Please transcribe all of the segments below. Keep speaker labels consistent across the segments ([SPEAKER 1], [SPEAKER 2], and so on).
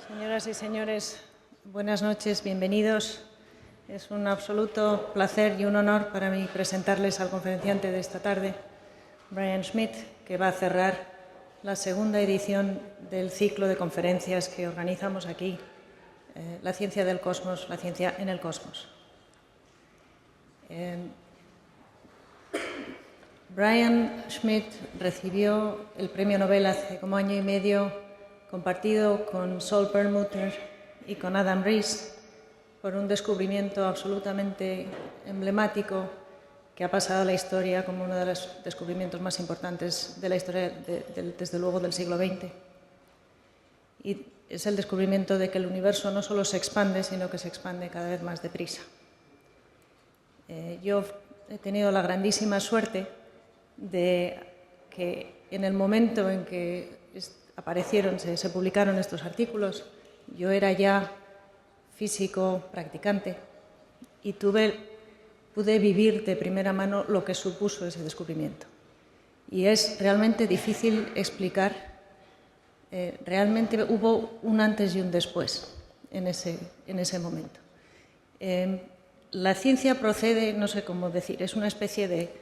[SPEAKER 1] Señoras y señores, buenas noches, bienvenidos. Es un absoluto placer y un honor para mí presentarles al conferenciante de esta tarde, Brian Schmidt, que va a cerrar la segunda edición del ciclo de conferencias que organizamos aquí, La ciencia del cosmos, la ciencia en el cosmos. Brian Schmidt recibió el Premio Nobel hace como año y medio, compartido con Saul Perlmutter y con Adam Rees, por un descubrimiento absolutamente emblemático que ha pasado a la historia como uno de los descubrimientos más importantes de la historia, desde luego, del siglo XX. Y es el descubrimiento de que el universo no solo se expande, sino que se expande cada vez más deprisa. Yo he tenido la grandísima suerte de que en el momento en que aparecieron, se publicaron estos artículos, yo era ya físico practicante y pude vivir de primera mano lo que supuso ese descubrimiento. Y es realmente difícil explicar, realmente hubo un antes y un después en ese momento. La ciencia procede, no sé cómo decir, es una especie de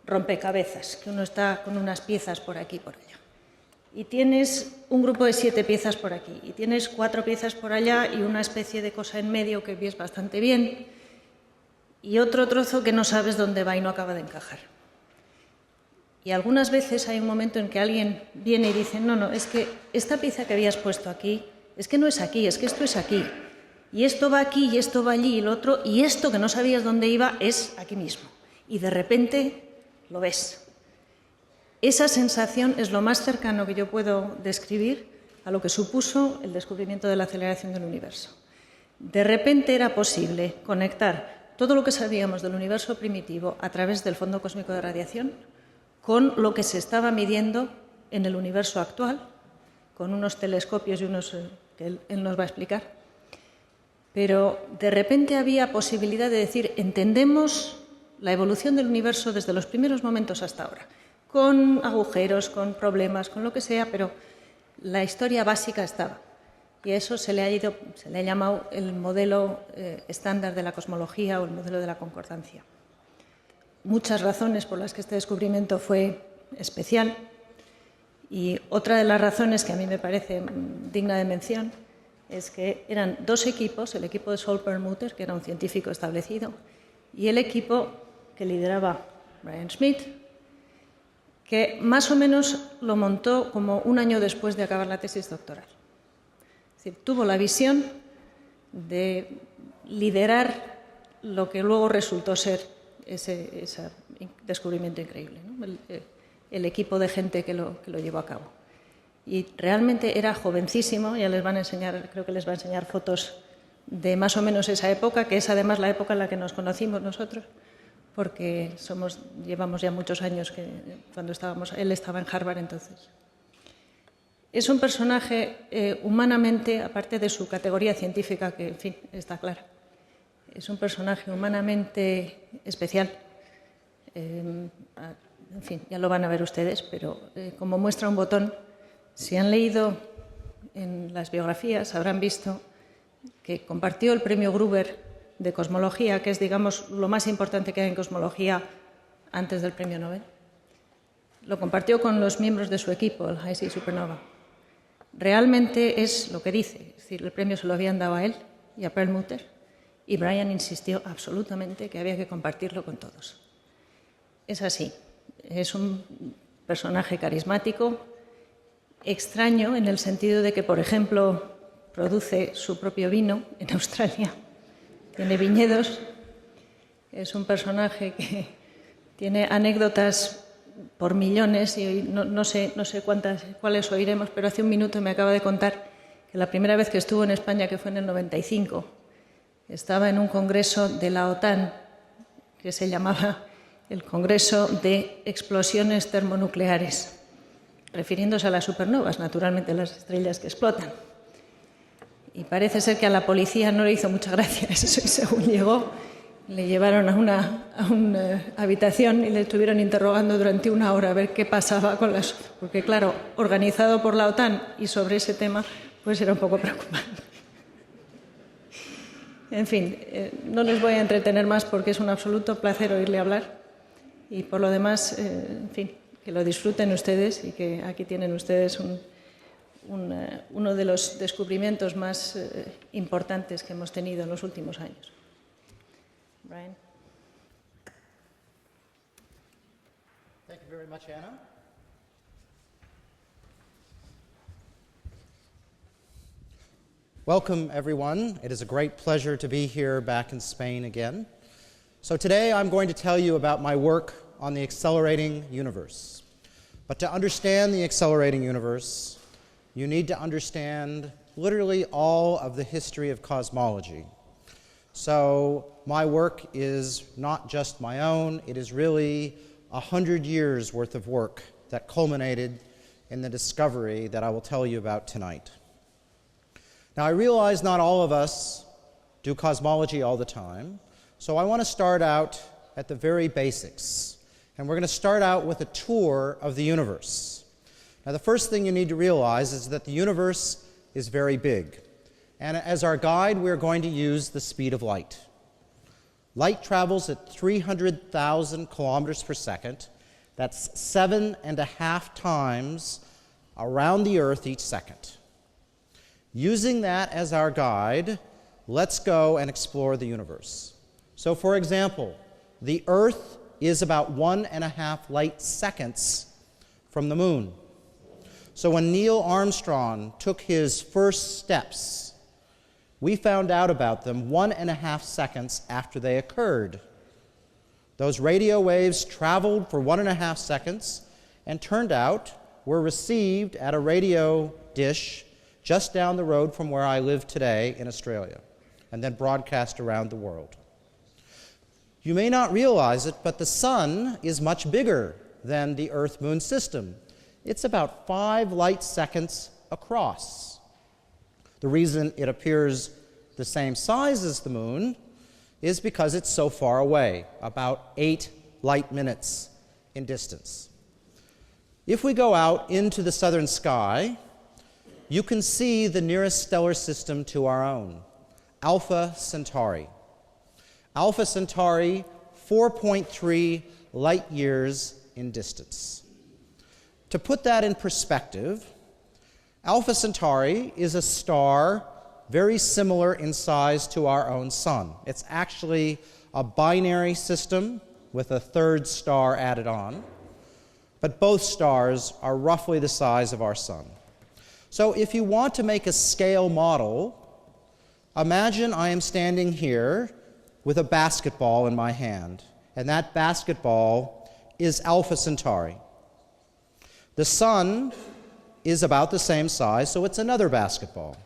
[SPEAKER 1] rompecabezas, que uno está con unas piezas por aquí y por allá. Y tienes un grupo de 7 piezas por aquí, y tienes 4 piezas por allá y una especie de cosa en medio que ves bastante bien, y otro trozo que no sabes dónde va y no acaba de encajar. Y algunas veces hay un momento en que alguien viene y dice, no, es que esta pieza que habías puesto aquí, es que no es aquí, es que esto es aquí. Y esto va aquí, y esto va allí, y lo otro, y esto que no sabías dónde iba es aquí mismo. Y de repente lo ves. Esa sensación es lo más cercano que yo puedo describir a lo que supuso el descubrimiento de la aceleración del universo. De repente era posible conectar todo lo que sabíamos del universo primitivo a través del fondo cósmico de radiación con lo que se estaba midiendo en el universo actual, con unos telescopios y unos que él nos va a explicar. Pero de repente había posibilidad de decir, entendemos la evolución del universo desde los primeros momentos hasta ahora, con agujeros, con problemas, con lo que sea, pero la historia básica estaba. Y a eso se le ha llamado el modelo estándar de la cosmología o el modelo de la concordancia. Muchas razones por las que este descubrimiento fue especial, y otra de las razones que a mí me parece digna de mención es que eran 2 equipos, el equipo de Saul Perlmutter, que era un científico establecido, y el equipo que lideraba Brian Schmidt, que más o menos lo montó como un año después de acabar la tesis doctoral. Es decir, tuvo la visión de liderar lo que luego resultó ser ese descubrimiento increíble, ¿no? El equipo de gente que lo llevó a cabo. Y realmente era jovencísimo, ya les van a enseñar, creo que les va a enseñar fotos de más o menos esa época, que es además la época en la que nos conocimos nosotros, porque llevamos ya muchos años que cuando él estaba en Harvard entonces. Es un personaje humanamente, aparte de su categoría científica, que en fin, está clara, es un personaje humanamente especial. En fin, ya lo van a ver ustedes, pero como muestra un botón, si han leído en las biografías habrán visto que compartió el premio Gruber de Cosmología, que es, digamos, lo más importante que hay en cosmología antes del Premio Nobel. Lo compartió con los miembros de su equipo, el High-Redshift Supernova. Realmente es lo que dice, es decir, el premio se lo habían dado a él y a Perlmutter, y Brian insistió absolutamente que había que compartirlo con todos. Es así, es un personaje carismático, extraño en el sentido de que, por ejemplo, produce su propio vino en Australia. Tiene viñedos, es un personaje que tiene anécdotas por millones y no sé cuáles oiremos, pero hace un minuto me acaba de contar que la primera vez que estuvo en España, que fue en el 95, estaba en un congreso de la OTAN que se llamaba el Congreso de Explosiones Termonucleares, refiriéndose a las supernovas, naturalmente las estrellas que explotan. Y parece ser que a la policía no le hizo mucha gracia eso, y según llegó, le llevaron a una habitación y le estuvieron interrogando durante 1 hora a ver qué pasaba con las... Porque, claro, organizado por la OTAN y sobre ese tema, pues era un poco preocupante. En fin, no les voy a entretener más porque es un absoluto placer oírle hablar y por lo demás, en fin, que lo disfruten ustedes y que aquí tienen ustedes uno de los descubrimientos más importantes que hemos tenido en los últimos años. Brian.
[SPEAKER 2] Thank you very much, Anna. Welcome, everyone. It is a great pleasure to be here back in Spain again. So today I'm going to tell you about my work on the accelerating universe. But to understand the accelerating universe, you need to understand literally all of the history of cosmology. So my work is not just my own, it is really 100 years worth of work that culminated in the discovery that I will tell you about tonight. Now, I realize not all of us do cosmology all the time, so I want to start out at the very basics. And we're going to start out with a tour of the universe. Now, the first thing you need to realize is that the universe is very big. And as our guide, we're going to use the speed of light. Light travels at 300,000 kilometers per second. That's 7.5 times around the Earth each second. Using that as our guide, let's go and explore the universe. So, for example, the Earth is about 1.5 light seconds from the moon. So when Neil Armstrong took his first steps, we found out about them 1.5 seconds after they occurred. Those radio waves traveled for 1.5 seconds and turned out were received at a radio dish just down the road from where I live today in Australia, and then broadcast around the world. You may not realize it, but the sun is much bigger than the Earth-Moon system. It's about 5 light seconds across. The reason it appears the same size as the moon is because it's so far away, about 8 light minutes in distance. If we go out into the southern sky, you can see the nearest stellar system to our own, Alpha Centauri. Alpha Centauri, 4.3 light years in distance. To put that in perspective, Alpha Centauri is a star very similar in size to our own sun. It's actually a binary system with a third star added on, but both stars are roughly the size of our sun. So if you want to make a scale model, imagine I am standing here with a basketball in my hand, and that basketball is Alpha Centauri. The sun is about the same size, so it's another basketball.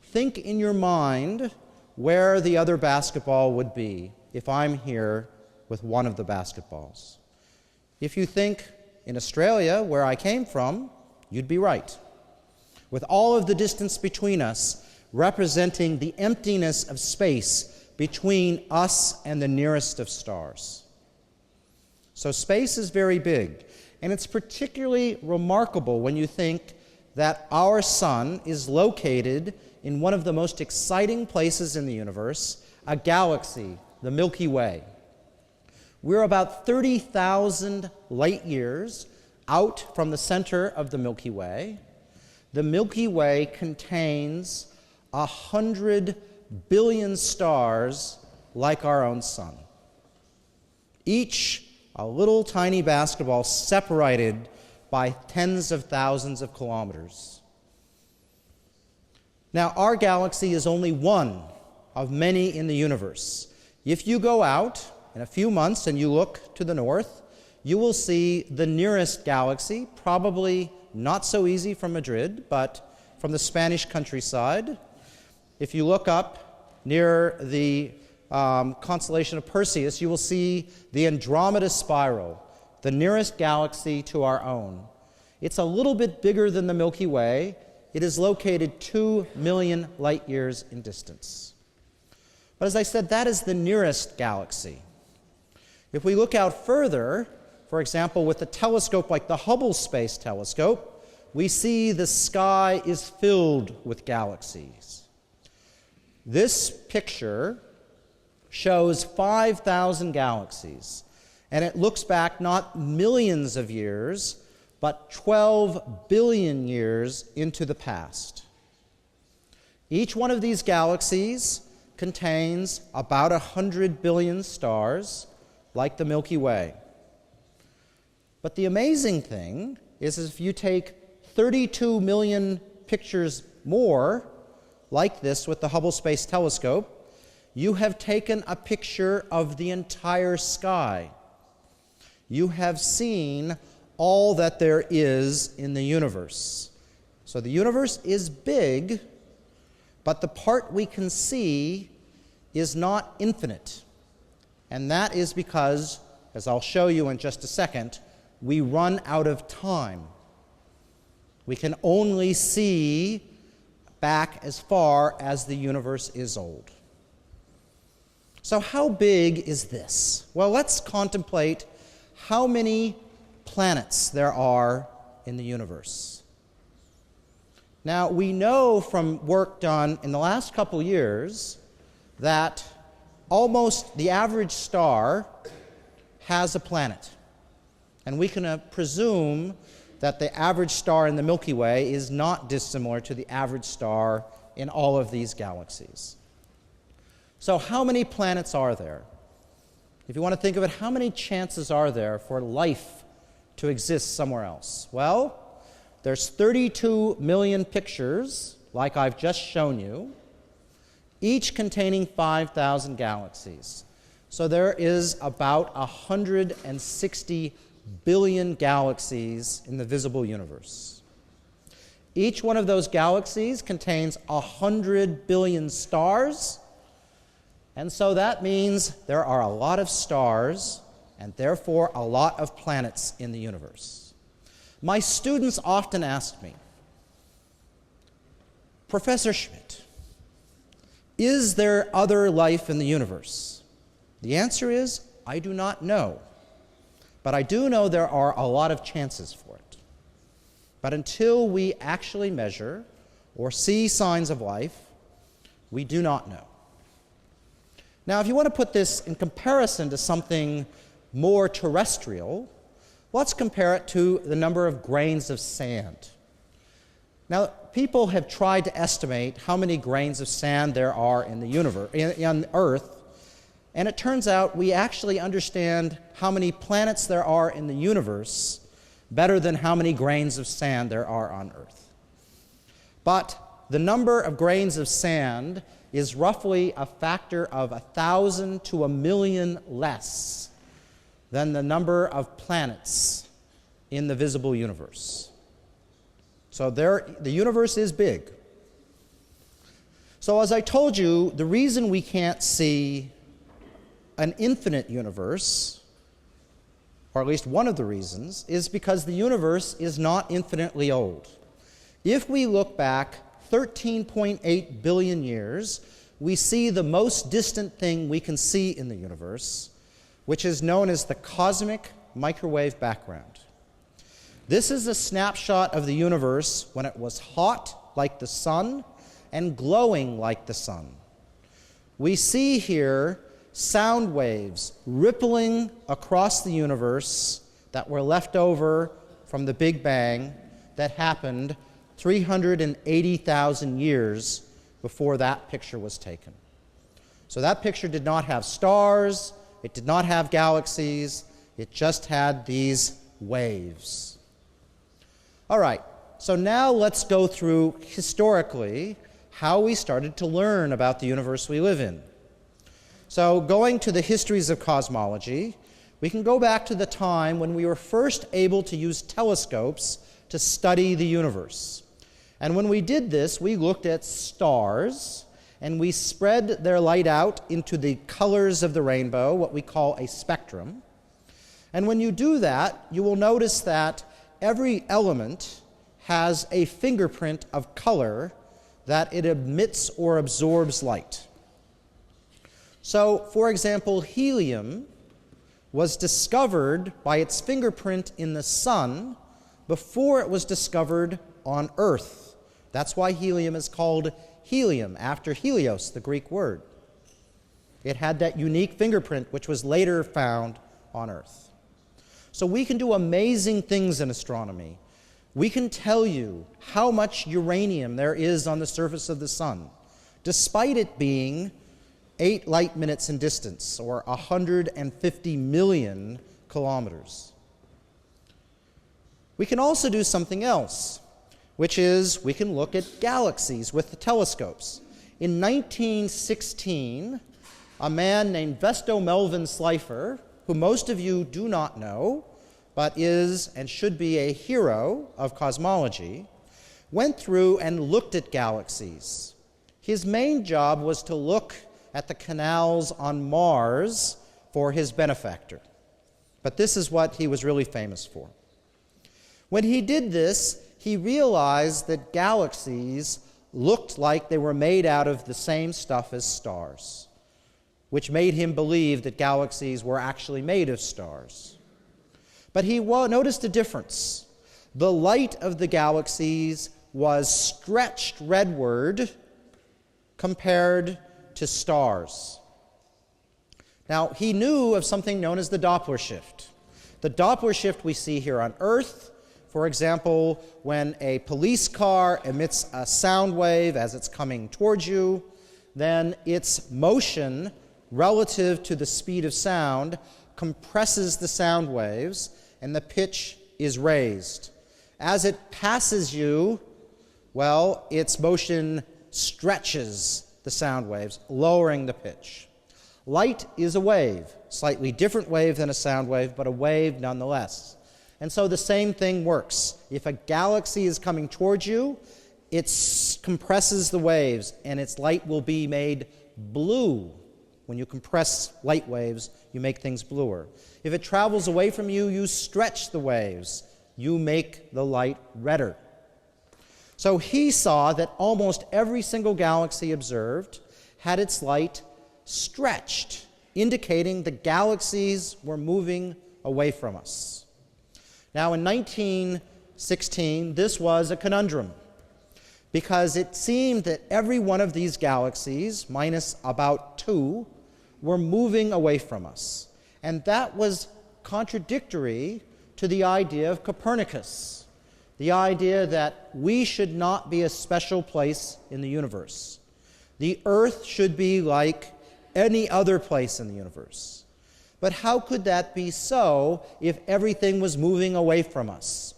[SPEAKER 2] Think in your mind where the other basketball would be if I'm here with one of the basketballs. If you think in Australia, where I came from, you'd be right. With all of the distance between us representing the emptiness of space between us and the nearest of stars. So space is very big, and it's particularly remarkable when you think that our sun is located in one of the most exciting places in the universe, a galaxy, the Milky Way. We're about 30,000 light years out from the center of the Milky Way. The Milky Way contains 100 billion stars like our own sun. Each a little tiny basketball separated by tens of thousands of kilometers. Now, our galaxy is only one of many in the universe. If you go out in a few months and you look to the north, you will see the nearest galaxy, probably not so easy from Madrid, but from the Spanish countryside. If you look up near the constellation of Perseus, you will see the Andromeda spiral, the nearest galaxy to our own. It's a little bit bigger than the Milky Way. It is located 2 million light years in distance. But as I said, that is the nearest galaxy. If we look out further, for example, with a telescope like the Hubble Space Telescope, we see the sky is filled with galaxies. This picture shows 5,000 galaxies, and it looks back not millions of years, but 12 billion years into the past. Each one of these galaxies contains about 100 billion stars, like the Milky Way. But the amazing thing is if you take 32 million pictures more, like this with the Hubble Space Telescope, you have taken a picture of the entire sky. You have seen all that there is in the universe. So the universe is big, but the part we can see is not infinite. And that is because, as I'll show you in just a second, we run out of time. We can only see back as far as the universe is old. So how big is this? Well, let's contemplate how many planets there are in the universe. Now, we know from work done in the last couple years that almost the average star has a planet. And we can presume that the average star in the Milky Way is not dissimilar to the average star in all of these galaxies. So how many planets are there? If you want to think of it, how many chances are there for life to exist somewhere else? Well, there's 32 million pictures, like I've just shown you, each containing 5,000 galaxies. So there is about 160 billion galaxies in the visible universe. Each one of those galaxies contains 100 billion stars, and so that means there are a lot of stars and therefore a lot of planets in the universe. My students often ask me, Professor Schmidt, is there other life in the universe? The answer is, I do not know. But I do know there are a lot of chances for it. But until we actually measure or see signs of life, we do not know. Now, if you want to put this in comparison to something more terrestrial, let's compare it to the number of grains of sand. Now, people have tried to estimate how many grains of sand there are in the universe, on Earth, and it turns out we actually understand how many planets there are in the universe better than how many grains of sand there are on Earth. But the number of grains of sand is roughly a factor of 1,000 to 1,000,000 less than the number of planets in the visible universe. So the universe is big. So as I told you, the reason we can't see an infinite universe, or at least one of the reasons, is because the universe is not infinitely old. If we look back 13.8 billion years, we see the most distant thing we can see in the universe, which is known as the cosmic microwave background. This is a snapshot of the universe when it was hot like the sun and glowing like the sun. We see here sound waves rippling across the universe that were left over from the Big Bang that happened 380,000 years before that picture was taken. So that picture did not have stars, it did not have galaxies, it just had these waves. All right, so now let's go through historically how we started to learn about the universe we live in. So going to the histories of cosmology, we can go back to the time when we were first able to use telescopes to study the universe. And when we did this, we looked at stars, and we spread their light out into the colors of the rainbow, what we call a spectrum. And when you do that, you will notice that every element has a fingerprint of color that it emits or absorbs light. So, for example, helium was discovered by its fingerprint in the sun before it was discovered on Earth. That's why helium is called helium, after Helios, the Greek word. It had that unique fingerprint which was later found on Earth. So we can do amazing things in astronomy. We can tell you how much uranium there is on the surface of the sun, despite it being 8 light minutes in distance, or 150 million kilometers. We can also do something else, which is we can look at galaxies with the telescopes. In 1916, a man named Vesto Melvin Slipher, who most of you do not know, but is and should be a hero of cosmology, went through and looked at galaxies. His main job was to look at the canals on Mars for his benefactor. But this is what he was really famous for. When he did this, he realized that galaxies looked like they were made out of the same stuff as stars, which made him believe that galaxies were actually made of stars. But he noticed a difference. The light of the galaxies was stretched redward compared to stars. Now, he knew of something known as the Doppler Shift. The Doppler Shift we see here on Earth, for example, when a police car emits a sound wave as it's coming towards you, then its motion relative to the speed of sound compresses the sound waves and the pitch is raised. As it passes you, well, its motion stretches the sound waves, lowering the pitch. Light is a wave, slightly different wave than a sound wave, but a wave nonetheless. And so the same thing works. If a galaxy is coming towards you, it compresses the waves, and its light will be made blue. When you compress light waves, you make things bluer. If it travels away from you, you stretch the waves. You make the light redder. So he saw that almost every single galaxy observed had its light stretched, indicating the galaxies were moving away from us. Now, in 1916, this was a conundrum, because it seemed that every one of these galaxies, minus about 2, were moving away from us. And that was contradictory to the idea of Copernicus, the idea that we should not be a special place in the universe. The Earth should be like any other place in the universe. But how could that be so if everything was moving away from us?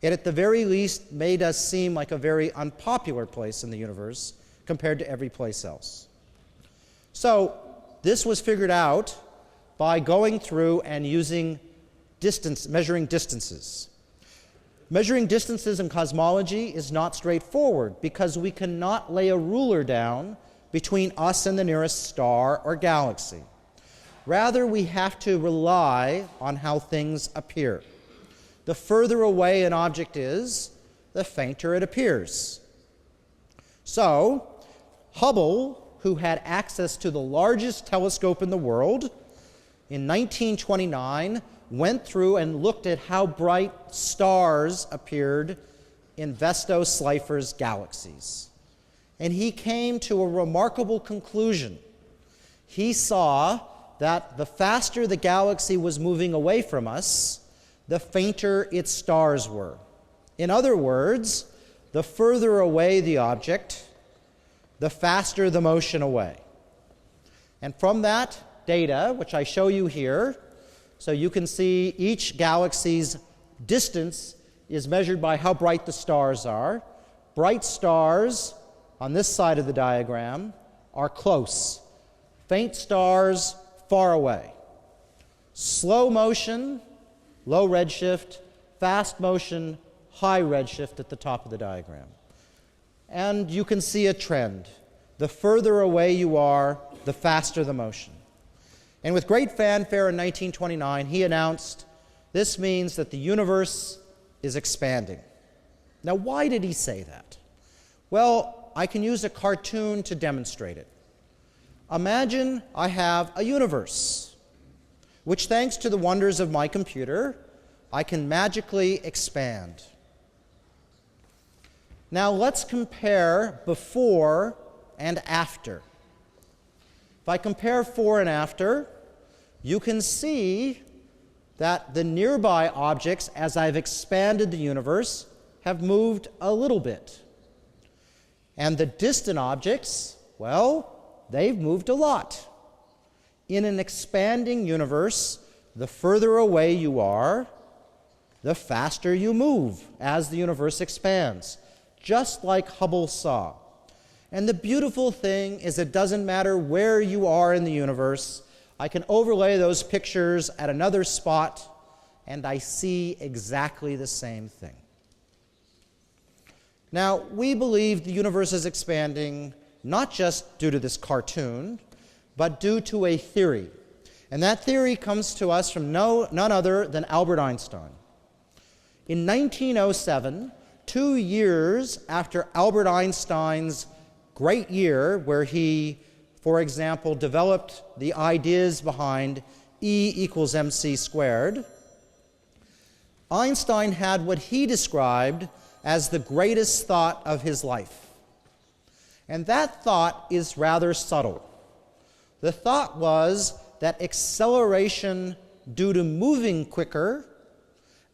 [SPEAKER 2] It at the very least made us seem like a very unpopular place in the universe compared to every place else. So this was figured out by going through and using measuring distances. Measuring distances in cosmology is not straightforward because we cannot lay a ruler down between us and the nearest star or galaxy. Rather, we have to rely on how things appear. The further away an object is, the fainter it appears. So, Hubble, who had access to the largest telescope in the world, in 1929 went through and looked at how bright stars appeared in Vesto Slipher's galaxies. And he came to a remarkable conclusion. He saw that the faster the galaxy was moving away from us, the fainter its stars were. In other words, the further away the object, the faster the motion away. And from that data, which I show you here, so you can see each galaxy's distance is measured by how bright the stars are. Bright stars on this side of the diagram are close. Faint stars far away. Slow motion, low redshift, fast motion, high redshift at the top of the diagram. And you can see a trend. The further away you are, the faster the motion. And with great fanfare in 1929, he announced, this means that the universe is expanding. Now, why did he say that? Well, I can use a cartoon to demonstrate it. Imagine I have a universe, which thanks to the wonders of my computer, I can magically expand. Now let's compare before and after. If I compare before and after, you can see that the nearby objects, as I've expanded the universe, have moved a little bit. And the distant objects, well, they've moved a lot. In an expanding universe, the further away you are, the faster you move as the universe expands, just like Hubble saw. And the beautiful thing is it doesn't matter where you are in the universe. I can overlay those pictures at another spot, and I see exactly the same thing. Now, we believe the universe is expanding not just due to this cartoon, but due to a theory. And that theory comes to us from none other than Albert Einstein. In 1907, 2 years after Albert Einstein's great year, where he, for example, developed the ideas behind E equals mc squared, Einstein had what he described as the greatest thought of his life. And that thought is rather subtle. The thought was that acceleration due to moving quicker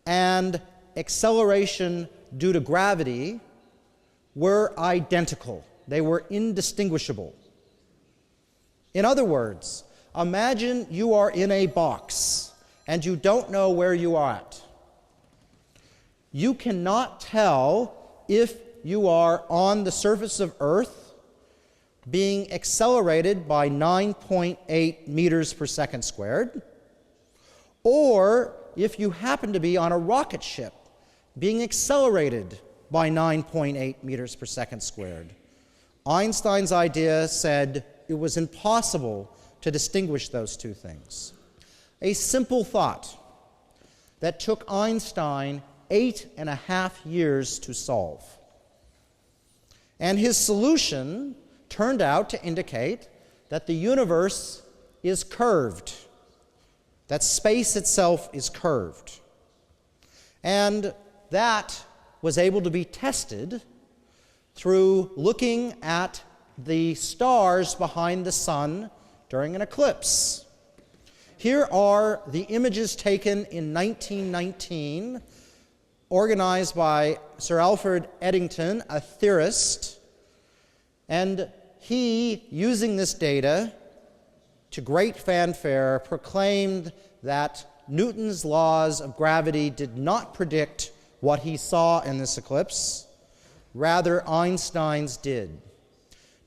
[SPEAKER 2] and acceleration due to gravity were identical. They were indistinguishable. In other words, imagine you are in a box and you don't know where you are at. You cannot tell if you are on the surface of Earth being accelerated by 9.8 meters per second squared, or if you happen to be on a rocket ship being accelerated by 9.8 meters per second squared. Einstein's idea said it was impossible to distinguish those two things. A simple thought that took Einstein 8.5 years to solve. And his solution turned out to indicate that the universe is curved, that space itself is curved. And that was able to be tested through looking at the stars behind the sun during an eclipse. Here are the images taken in 1919, organized by Sir Alfred Eddington, a theorist, and he, using this data, to great fanfare, proclaimed that Newton's laws of gravity did not predict what he saw in this eclipse. Rather, Einstein's did.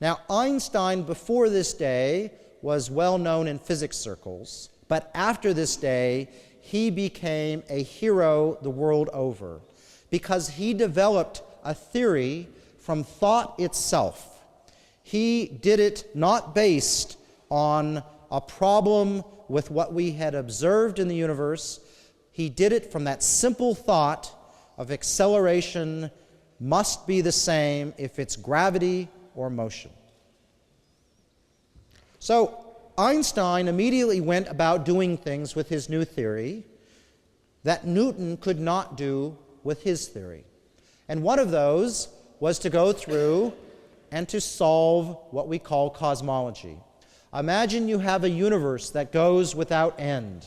[SPEAKER 2] Now, Einstein, before this day, was well known in physics circles, but after this day, he became a hero the world over because he developed a theory from thought itself. He did it not based on a problem with what we had observed in the universe. He did it from that simple thought of acceleration must be the same if it's gravity or motion. So Einstein immediately went about doing things with his new theory that Newton could not do with his theory. And one of those was to go through and to solve what we call cosmology. Imagine you have a universe that goes without end.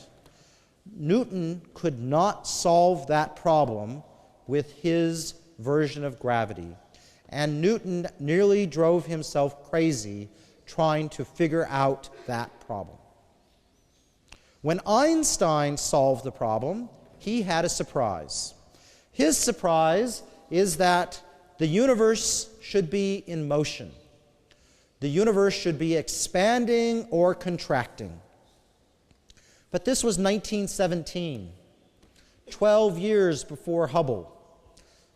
[SPEAKER 2] Newton could not solve that problem with his version of gravity. And Newton nearly drove himself crazy trying to figure out that problem. When Einstein solved the problem, he had a surprise. His surprise is that the universe should be in motion. The universe should be expanding or contracting. But this was 1917, 12 years before Hubble.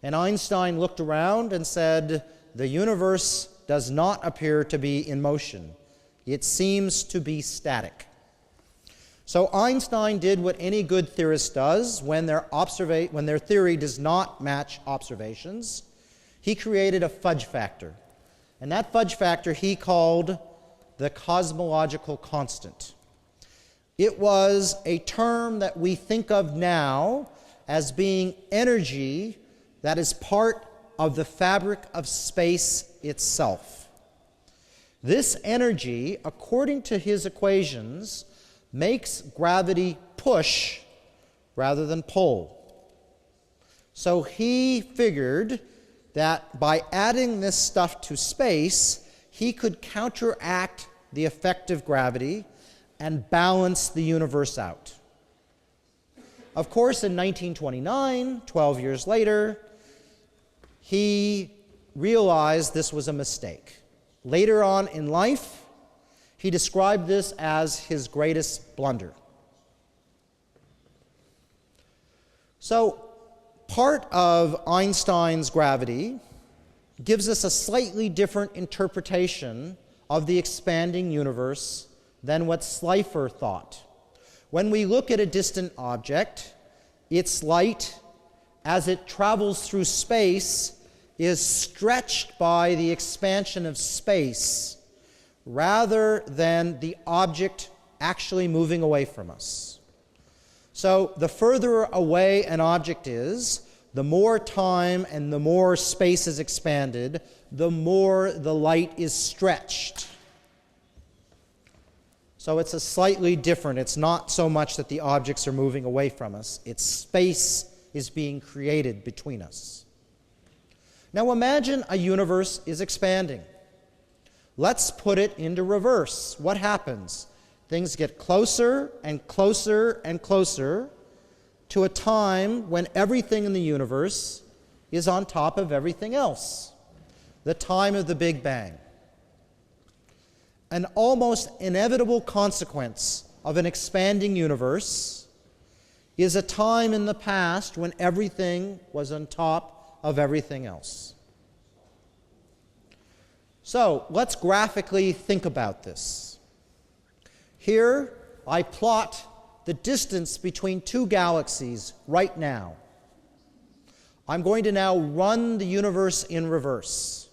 [SPEAKER 2] And Einstein looked around and said, the universe does not appear to be in motion. It seems to be static. So Einstein did what any good theorist does when their theory does not match observations. He created a fudge factor. And that fudge factor he called the cosmological constant. It was a term that we think of now as being energy that is part of the fabric of space itself. This energy, according to his equations, makes gravity push rather than pull. So he figured that by adding this stuff to space, he could counteract the effect of gravity and balance the universe out. Of course, in 1929, 12 years later, he realized this was a mistake. Later on in life, he described this as his greatest blunder. So, part of Einstein's gravity gives us a slightly different interpretation of the expanding universe than what Slipher thought. When we look at a distant object, its light, as it travels through space, is stretched by the expansion of space rather than the object actually moving away from us. So the further away an object is, the more time and the more space is expanded, the more the light is stretched. So it's a slightly different. It's not so much that the objects are moving away from us. It's space is being created between us. Now imagine a universe is expanding. Let's put it into reverse. What happens? Things get closer and closer and closer to a time when everything in the universe is on top of everything else. The time of the Big Bang. An almost inevitable consequence of an expanding universe is a time in the past when everything was on top of everything else. So let's graphically think about this. Here I plot the distance between two galaxies right now. I'm going to now run the universe in reverse.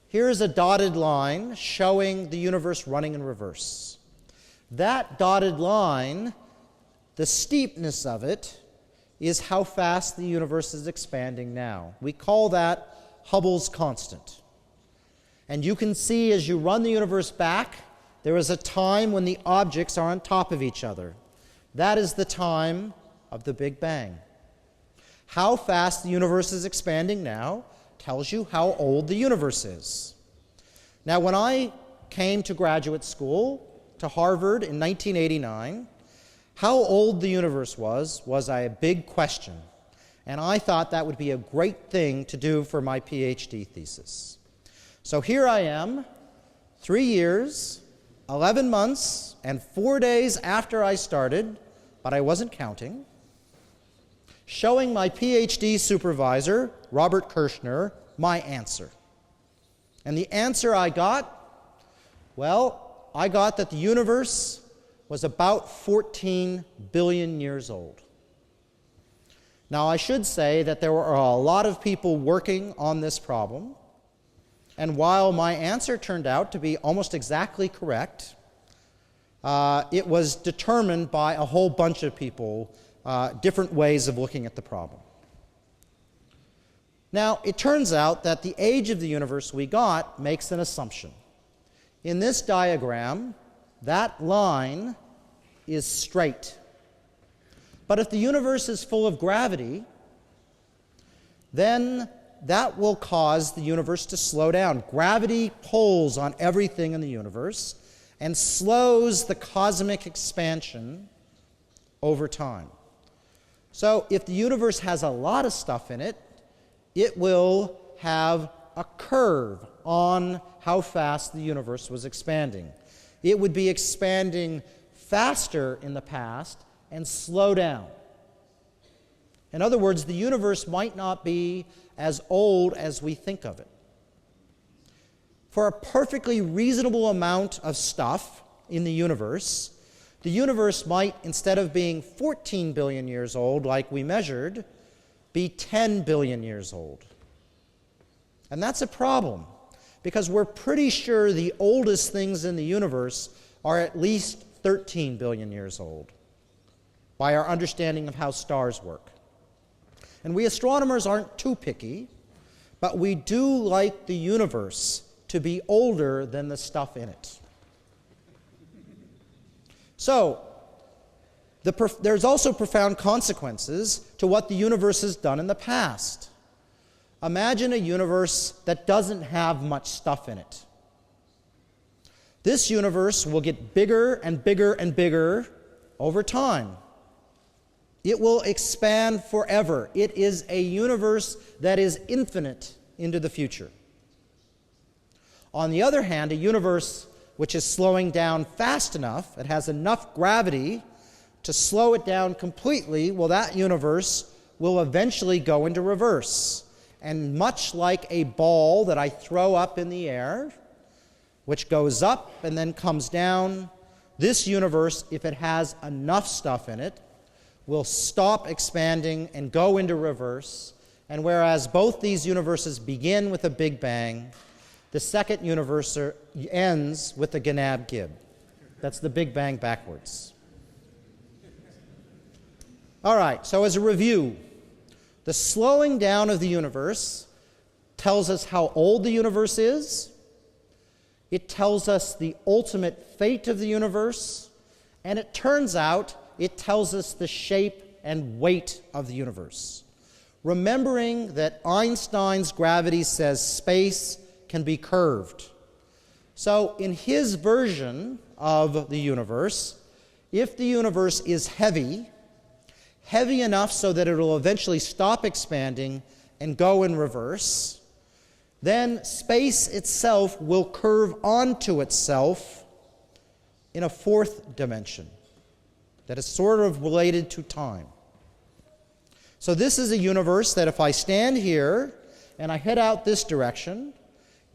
[SPEAKER 2] Here's a dotted line showing the universe running in reverse. That dotted line, the steepness of it, is how fast the universe is expanding now. We call that Hubble's constant. And you can see as you run the universe back, there is a time when the objects are on top of each other. That is the time of the Big Bang. How fast the universe is expanding now tells you how old the universe is. Now, when I came to graduate school, to Harvard in 1989, how old the universe was a big question. And I thought that would be a great thing to do for my PhD thesis. So here I am, 3 years, 11 months, and 4 days after I started, but I wasn't counting, showing my PhD supervisor, Robert Kirshner, my answer. And the answer I got, well, I got that the universe was about 14 billion years old. Now, I should say that there were a lot of people working on this problem, and while my answer turned out to be almost exactly correct, it was determined by a whole bunch of people, different ways of looking at the problem. Now, it turns out that the age of the universe we got makes an assumption. In this diagram, that line is straight. But if the universe is full of gravity, then that will cause the universe to slow down. Gravity pulls on everything in the universe and slows the cosmic expansion over time. So if the universe has a lot of stuff in it, it will have a curve on how fast the universe was expanding. It would be expanding faster in the past and slow down. In other words, the universe might not be as old as we think of it. For a perfectly reasonable amount of stuff in the universe might, instead of being 14 billion years old like we measured, be 10 billion years old. And that's a problem, because we're pretty sure the oldest things in the universe are at least 13 billion years old by our understanding of how stars work. And we astronomers aren't too picky, but we do like the universe to be older than the stuff in it. So, there's also profound consequences to what the universe has done in the past. Imagine a universe that doesn't have much stuff in it. This universe will get bigger and bigger and bigger over time. It will expand forever. It is a universe that is infinite into the future. On the other hand, a universe which is slowing down fast enough, it has enough gravity to slow it down completely, well, that universe will eventually go into reverse. And much like a ball that I throw up in the air, which goes up and then comes down, this universe, if it has enough stuff in it, will stop expanding and go into reverse. And whereas both these universes begin with a Big Bang, the second universe ends with a Gnab Gib. That's the Big Bang backwards. All right, so as a review, the slowing down of the universe tells us how old the universe is. It tells us the ultimate fate of the universe. And it turns out it tells us the shape and weight of the universe. Remembering that Einstein's gravity says space can be curved. So in his version of the universe, if the universe is heavy enough so that it will eventually stop expanding and go in reverse, then space itself will curve onto itself in a fourth dimension that is sort of related to time. So this is a universe that if I stand here and I head out this direction,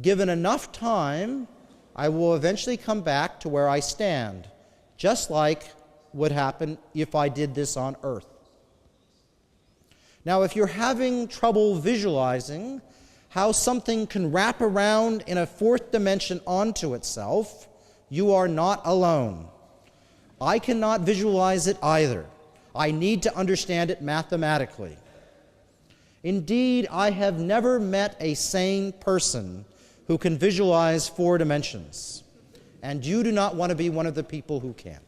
[SPEAKER 2] given enough time, I will eventually come back to where I stand, just like would happen if I did this on Earth. Now, if you're having trouble visualizing how something can wrap around in a fourth dimension onto itself, you are not alone. I cannot visualize it either. I need to understand it mathematically. Indeed, I have never met a sane person who can visualize 4 dimensions, and you do not want to be one of the people who can.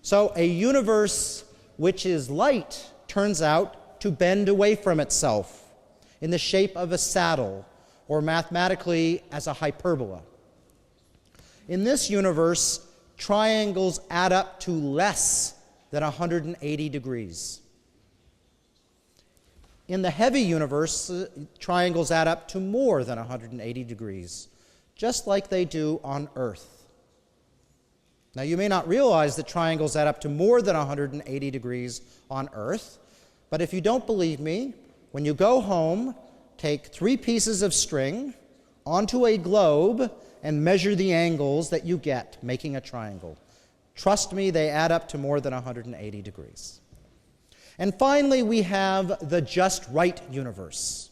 [SPEAKER 2] So a universe which is light turns out to bend away from itself in the shape of a saddle, or mathematically as a hyperbola. In this universe, triangles add up to less than 180 degrees. In the heavy universe, triangles add up to more than 180 degrees, just like they do on Earth. Now, you may not realize that triangles add up to more than 180 degrees on Earth, but if you don't believe me, when you go home, take 3 pieces of string onto a globe and measure the angles that you get making a triangle. Trust me, they add up to more than 180 degrees. And finally, we have the just right universe.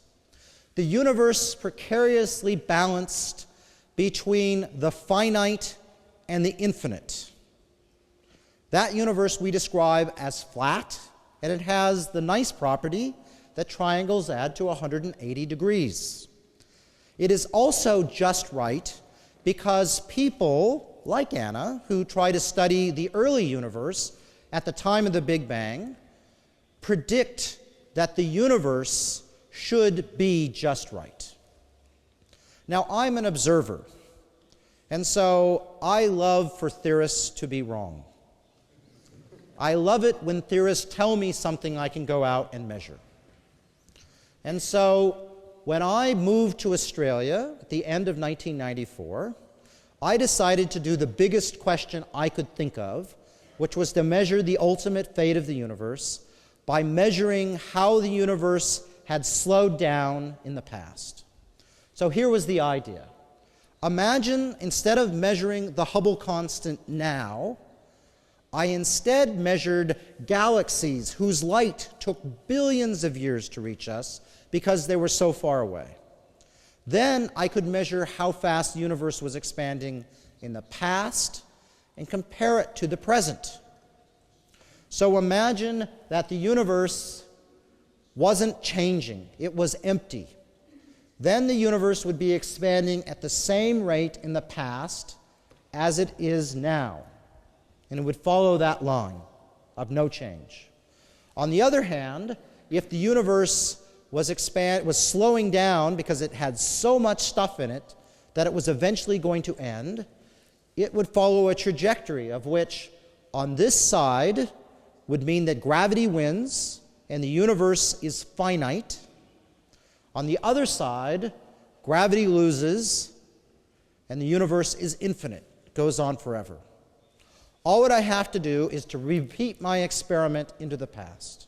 [SPEAKER 2] The universe precariously balanced between the finite and the infinite. That universe we describe as flat, and it has the nice property that triangles add to 180 degrees. It is also just right because people like Anna, who try to study the early universe at the time of the Big Bang, predict that the universe should be just right. Now, I'm an observer, and so I love for theorists to be wrong. I love it when theorists tell me something I can go out and measure. And so when I moved to Australia at the end of 1994, I decided to do the biggest question I could think of, which was to measure the ultimate fate of the universe by measuring how the universe had slowed down in the past. So here was the idea. Imagine, instead of measuring the Hubble constant now, I instead measured galaxies whose light took billions of years to reach us because they were so far away. Then I could measure how fast the universe was expanding in the past and compare it to the present. So imagine that the universe wasn't changing, it was empty. Then the universe would be expanding at the same rate in the past as it is now. And it would follow that line of no change. On the other hand, if the universe was slowing down because it had so much stuff in it that it was eventually going to end, it would follow a trajectory of which on this side would mean that gravity wins and the universe is finite. On the other side, gravity loses and the universe is infinite. It goes on forever. All that I have to do is to repeat my experiment into the past.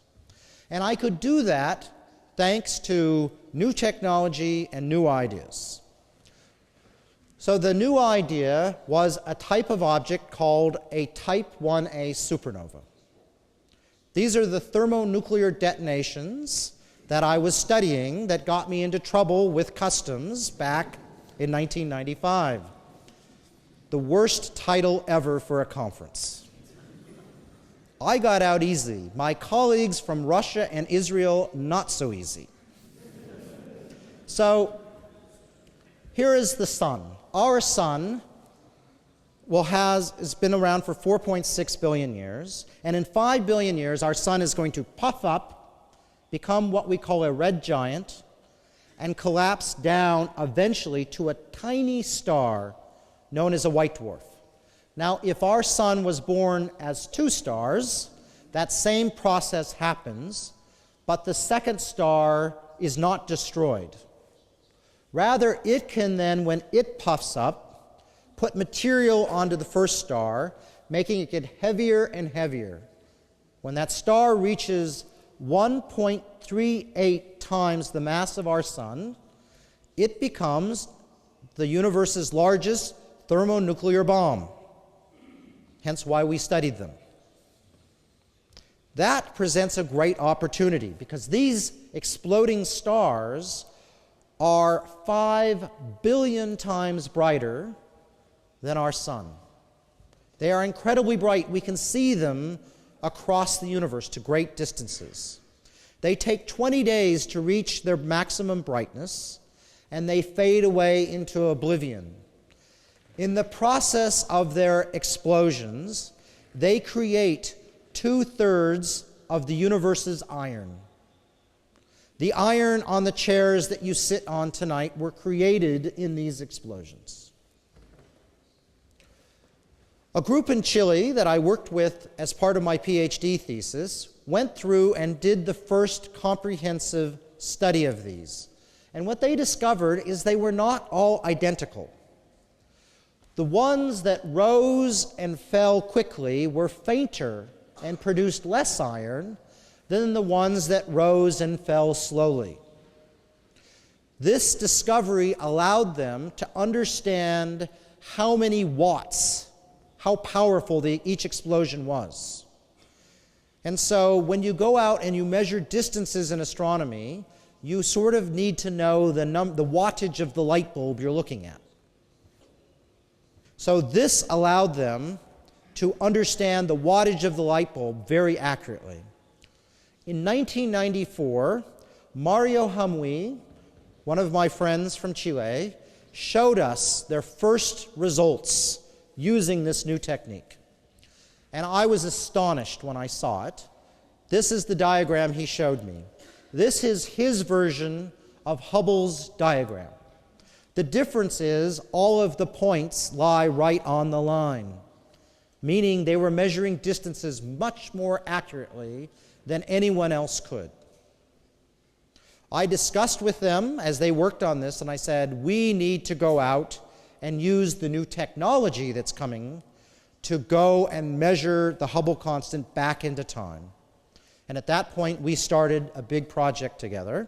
[SPEAKER 2] And I could do that thanks to new technology and new ideas. So the new idea was a type of object called a type 1a supernova. These are the thermonuclear detonations that I was studying that got me into trouble with customs back in 1995. The worst title ever for a conference. I got out easy. My colleagues from Russia and Israel, not so easy. So here is the sun. Our sun has been around for 4.6 billion years, and in 5 billion years our sun is going to puff up, become what we call a red giant, and collapse down eventually to a tiny star known as a white dwarf. Now, if our sun was born as two stars, that same process happens, but the second star is not destroyed. Rather, it can then, when it puffs up, put material onto the first star, making it get heavier and heavier. When that star reaches 1.38 times the mass of our sun, it becomes the universe's largest thermonuclear bomb. Hence why we studied them. That presents a great opportunity because these exploding stars are 5 billion times brighter than our sun. They are incredibly bright. We can see them across the universe to great distances. They take 20 days to reach their maximum brightness, and they fade away into oblivion. In the process of their explosions, they create 2/3 of the universe's iron. The iron on the chairs that you sit on tonight were created in these explosions. A group in Chile that I worked with as part of my PhD thesis went through and did the first comprehensive study of these. And what they discovered is they were not all identical. The ones that rose and fell quickly were fainter and produced less iron than the ones that rose and fell slowly. This discovery allowed them to understand how many watts, how powerful each explosion was. And so when you go out and you measure distances in astronomy, you sort of need to know the wattage of the light bulb you're looking at. So this allowed them to understand the wattage of the light bulb very accurately. In 1994, Mario Hamui, one of my friends from Chile, showed us their first results using this new technique. And I was astonished when I saw it. This is the diagram he showed me. This is his version of Hubble's diagram. The difference is all of the points lie right on the line, meaning they were measuring distances much more accurately than anyone else could. I discussed with them as they worked on this, and I said, we need to go out and use the new technology that's coming to go and measure the Hubble constant back into time. And at that point, we started a big project together.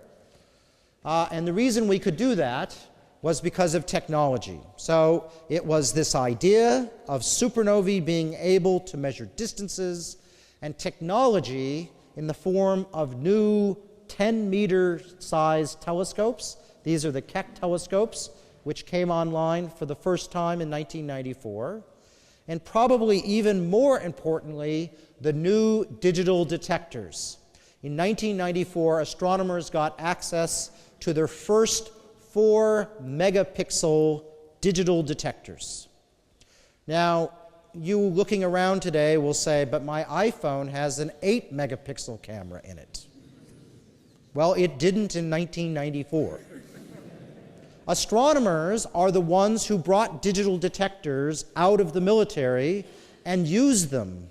[SPEAKER 2] And the reason we could do that was because of technology. So it was this idea of supernovae being able to measure distances, and technology in the form of new 10-meter size telescopes. These are the Keck telescopes, which came online for the first time in 1994. and probably even more importantly, the new digital detectors. In 1994, astronomers got access to their first 4-megapixel digital detectors. Now, you looking around today will say, but my iPhone has an 8-megapixel camera in it. Well, it didn't in 1994. Astronomers are the ones who brought digital detectors out of the military and used them.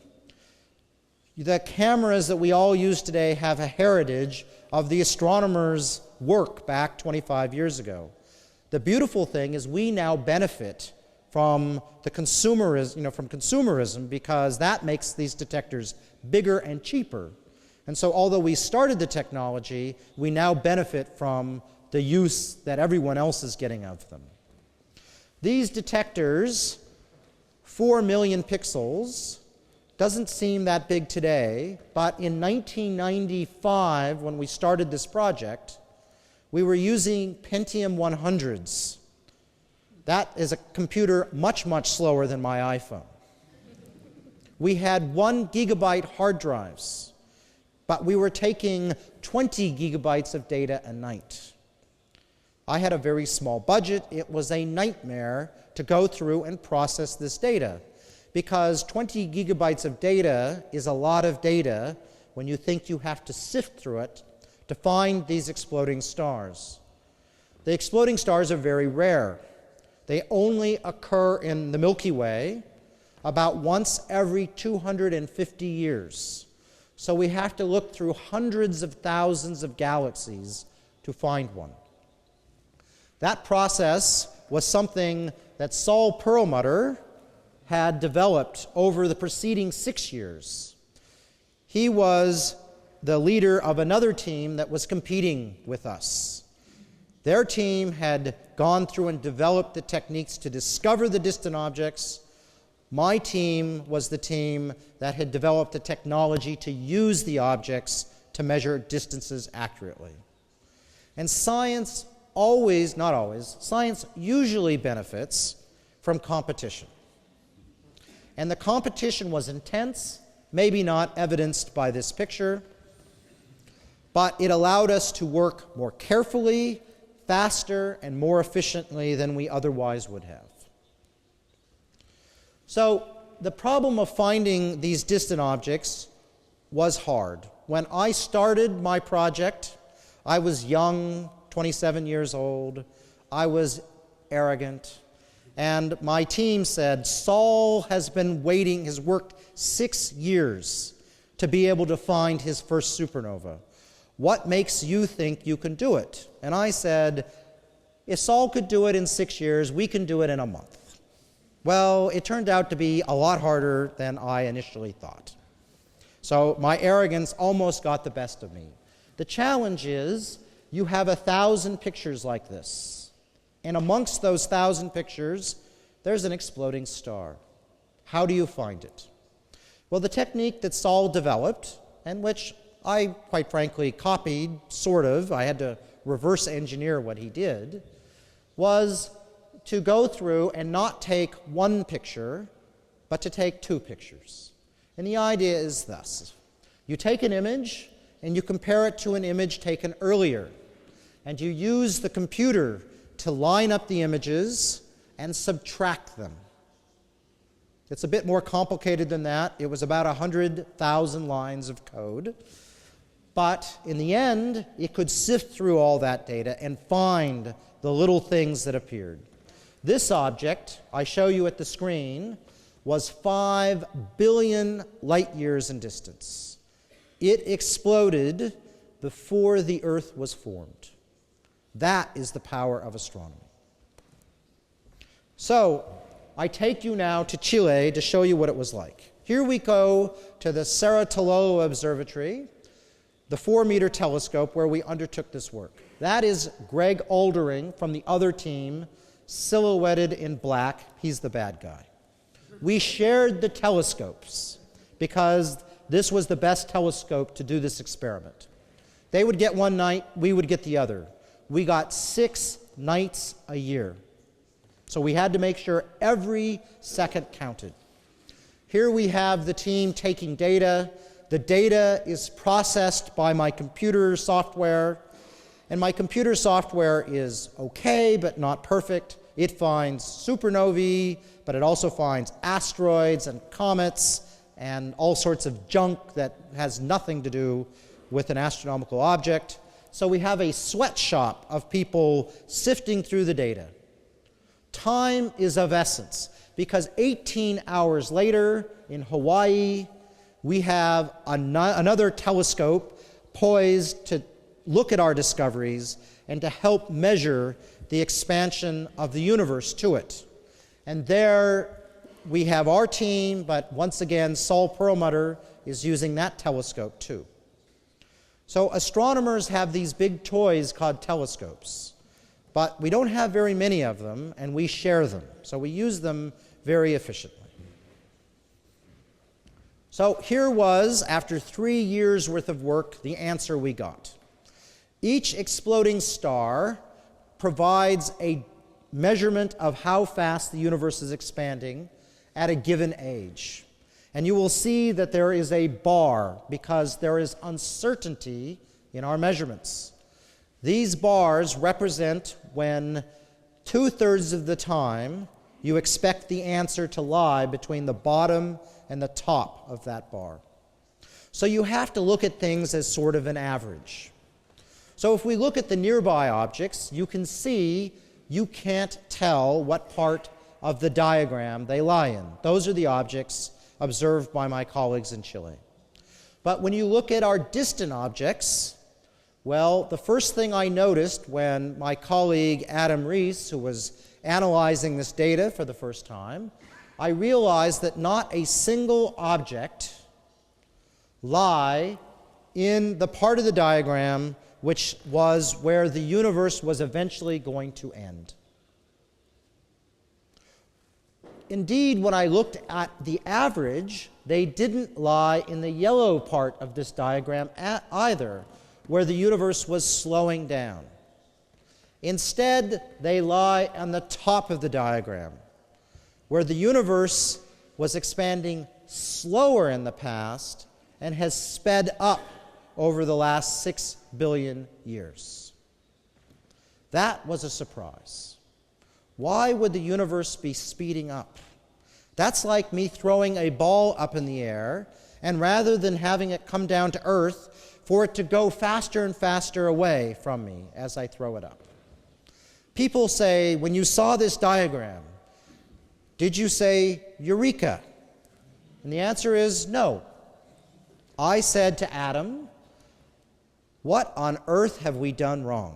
[SPEAKER 2] The cameras that we all use today have a heritage of the astronomers' work back 25 years ago. The beautiful thing is we now benefit from the consumerism, because that makes these detectors bigger and cheaper. And so although we started the technology, we now benefit from the use that everyone else is getting of them. These detectors, 4 million pixels, doesn't seem that big today, but in 1995, when we started this project, we were using Pentium 100s. That is a computer much, much slower than my iPhone. We had 1 gigabyte hard drives, but we were taking 20 gigabytes of data a night. I had a very small budget. It was a nightmare to go through and process this data, because 20 gigabytes of data is a lot of data when you think you have to sift through it to find these exploding stars. The exploding stars are very rare. They only occur in the Milky Way about once every 250 years. So we have to look through hundreds of thousands of galaxies to find one. That process was something that Saul Perlmutter had developed over the preceding 6 years. He was the leader of another team that was competing with us. Their team had gone through and developed the techniques to discover the distant objects. My team was the team that had developed the technology to use the objects to measure distances accurately. And science always, not always, science usually benefits from competition. And the competition was intense, maybe not evidenced by this picture, but it allowed us to work more carefully, faster, and more efficiently than we otherwise would have. So the problem of finding these distant objects was hard. When I started my project, I was young, 27 years old. I was arrogant. And my team said, Saul has worked 6 years to be able to find his first supernova. What makes you think you can do it? And I said, if Saul could do it in 6 years, we can do it in a month. Well, it turned out to be a lot harder than I initially thought. So my arrogance almost got the best of me. The challenge is you have 1,000 pictures like this. And amongst those 1,000 pictures, there's an exploding star. How do you find it? Well, the technique that Saul developed, and which I, quite frankly, copied, sort of, I had to reverse engineer what he did, was to go through and not take one picture, but to take 2 pictures. And the idea is thus. You take an image, and you compare it to an image taken earlier, and you use the computer to line up the images and subtract them. It's a bit more complicated than that. It was about 100,000 lines of code. But in the end, it could sift through all that data and find the little things that appeared. This object, I show you at the screen, was 5 billion light years in distance. It exploded before the Earth was formed. That is the power of astronomy. So, I take you now to Chile to show you what it was like. Here we go to the Cerro Tololo Observatory, the 4-meter telescope where we undertook this work. That is Greg Aldering from the other team, silhouetted in black. He's the bad guy. We shared the telescopes because this was the best telescope to do this experiment. They would get one night, we would get the other. We got 6 nights a year. So we had to make sure every second counted. Here we have the team taking data. The data is processed by my computer software, and my computer software is okay, but not perfect. It finds supernovae, but it also finds asteroids and comets and all sorts of junk that has nothing to do with an astronomical object. So we have a sweatshop of people sifting through the data. Time is of essence, because 18 hours later in Hawaii, we have another telescope poised to look at our discoveries and to help measure the expansion of the universe to it. And there we have our team, but once again, Saul Perlmutter is using that telescope too. So astronomers have these big toys called telescopes, but we don't have very many of them, and we share them. So we use them very efficiently. So here was, after 3 years worth of work, the answer we got. Each exploding star provides a measurement of how fast the universe is expanding at a given age. And you will see that there is a bar because there is uncertainty in our measurements. These bars represent when 2/3 of the time you expect the answer to lie between the bottom and the top of that bar. So you have to look at things as sort of an average. So if we look at the nearby objects, you can see you can't tell what part of the diagram they lie in. Those are the objects observed by my colleagues in Chile. But when you look at our distant objects, well, the first thing I noticed when my colleague Adam Rees, who was analyzing this data for the first time, I realized that not a single object lie in the part of the diagram which was where the universe was eventually going to end. Indeed, when I looked at the average, they didn't lie in the yellow part of this diagram either, where the universe was slowing down. Instead, they lie on the top of the diagram, where the universe was expanding slower in the past and has sped up over the last 6 billion years. That was a surprise. Why would the universe be speeding up? That's like me throwing a ball up in the air, and rather than having it come down to Earth, for it to go faster and faster away from me as I throw it up. People say, when you saw this diagram, did you say, Eureka? And the answer is no. I said to Adam, what on earth have we done wrong?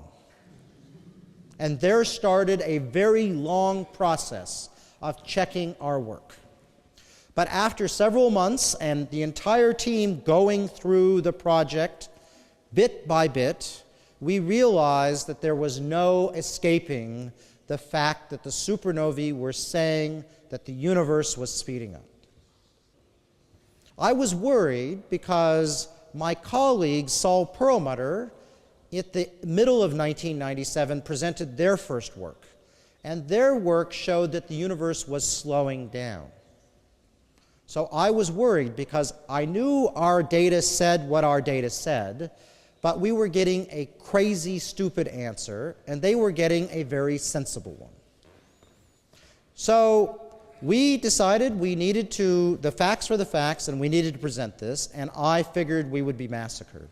[SPEAKER 2] And there started a very long process of checking our work. But after several months and the entire team going through the project bit by bit, we realized that there was no escaping the fact that the supernovae were saying that the universe was speeding up. I was worried because my colleague Saul Perlmutter, at the middle of 1997, presented their first work, and their work showed that the universe was slowing down. So I was worried because I knew our data said what our data said, but we were getting a crazy, stupid answer, and they were getting a very sensible one. So we decided we needed to, the facts were the facts, and we needed to present this, and I figured we would be massacred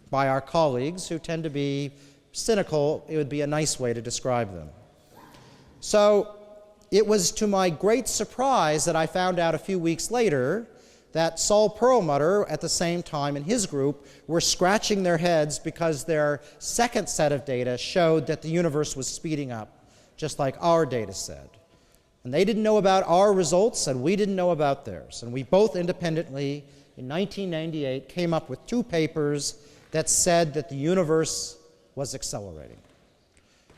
[SPEAKER 2] by our colleagues who tend to be cynical. It would be a nice way to describe them. So it was to my great surprise that I found out a few weeks later that Saul Perlmutter, at the same time, and his group were scratching their heads because their second set of data showed that the universe was speeding up, just like our data said. And they didn't know about our results, and we didn't know about theirs. And we both independently, in 1998, came up with 2 papers that said that the universe was accelerating.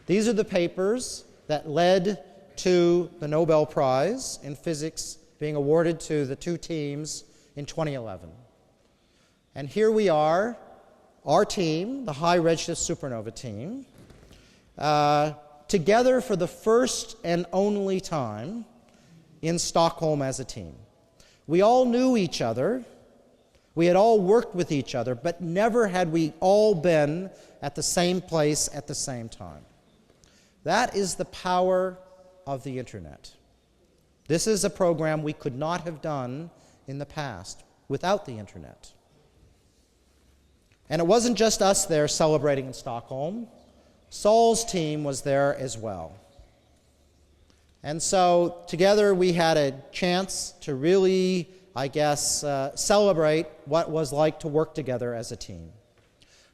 [SPEAKER 2] These are the papers that led to the Nobel Prize in Physics being awarded to the 2 teams in 2011. And here we are, our team, the High-Redshift Supernova team, together for the first and only time in Stockholm as a team. We all knew each other. We had all worked with each other, but never had we all been at the same place at the same time. That is the power of the internet. This is a program we could not have done in the past without the internet. And it wasn't just us there celebrating in Stockholm. Saul's team was there as well. And so together we had a chance to really, celebrate what was like to work together as a team.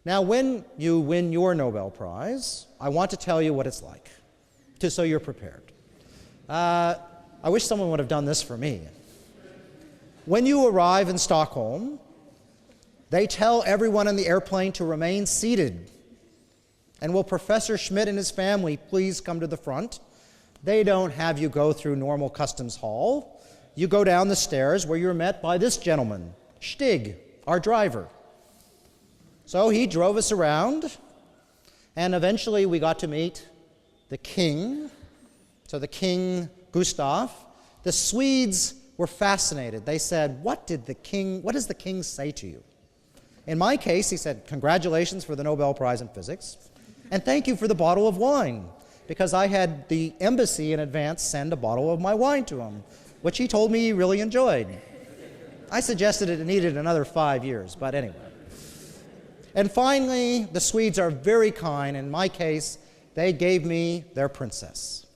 [SPEAKER 2] Now, when you win your Nobel Prize, I want to tell you what it's like, just so you're prepared. I wish someone would have done this for me. When you arrive in Stockholm, they tell everyone in the airplane to remain seated. And will Professor Schmidt and his family please come to the front? They don't have you go through normal customs hall. You go down the stairs where you're met by this gentleman, Stig, our driver. So he drove us around, and eventually we got to meet the king. So the King Gustav. The Swedes were fascinated. They said, what does the king say to you? In my case, he said, congratulations for the Nobel Prize in Physics, and thank you for the bottle of wine, because I had the embassy in advance send a bottle of my wine to him, which he told me he really enjoyed. I suggested it needed another 5 years, but anyway. And finally, the Swedes are very kind. In my case, they gave me their princess,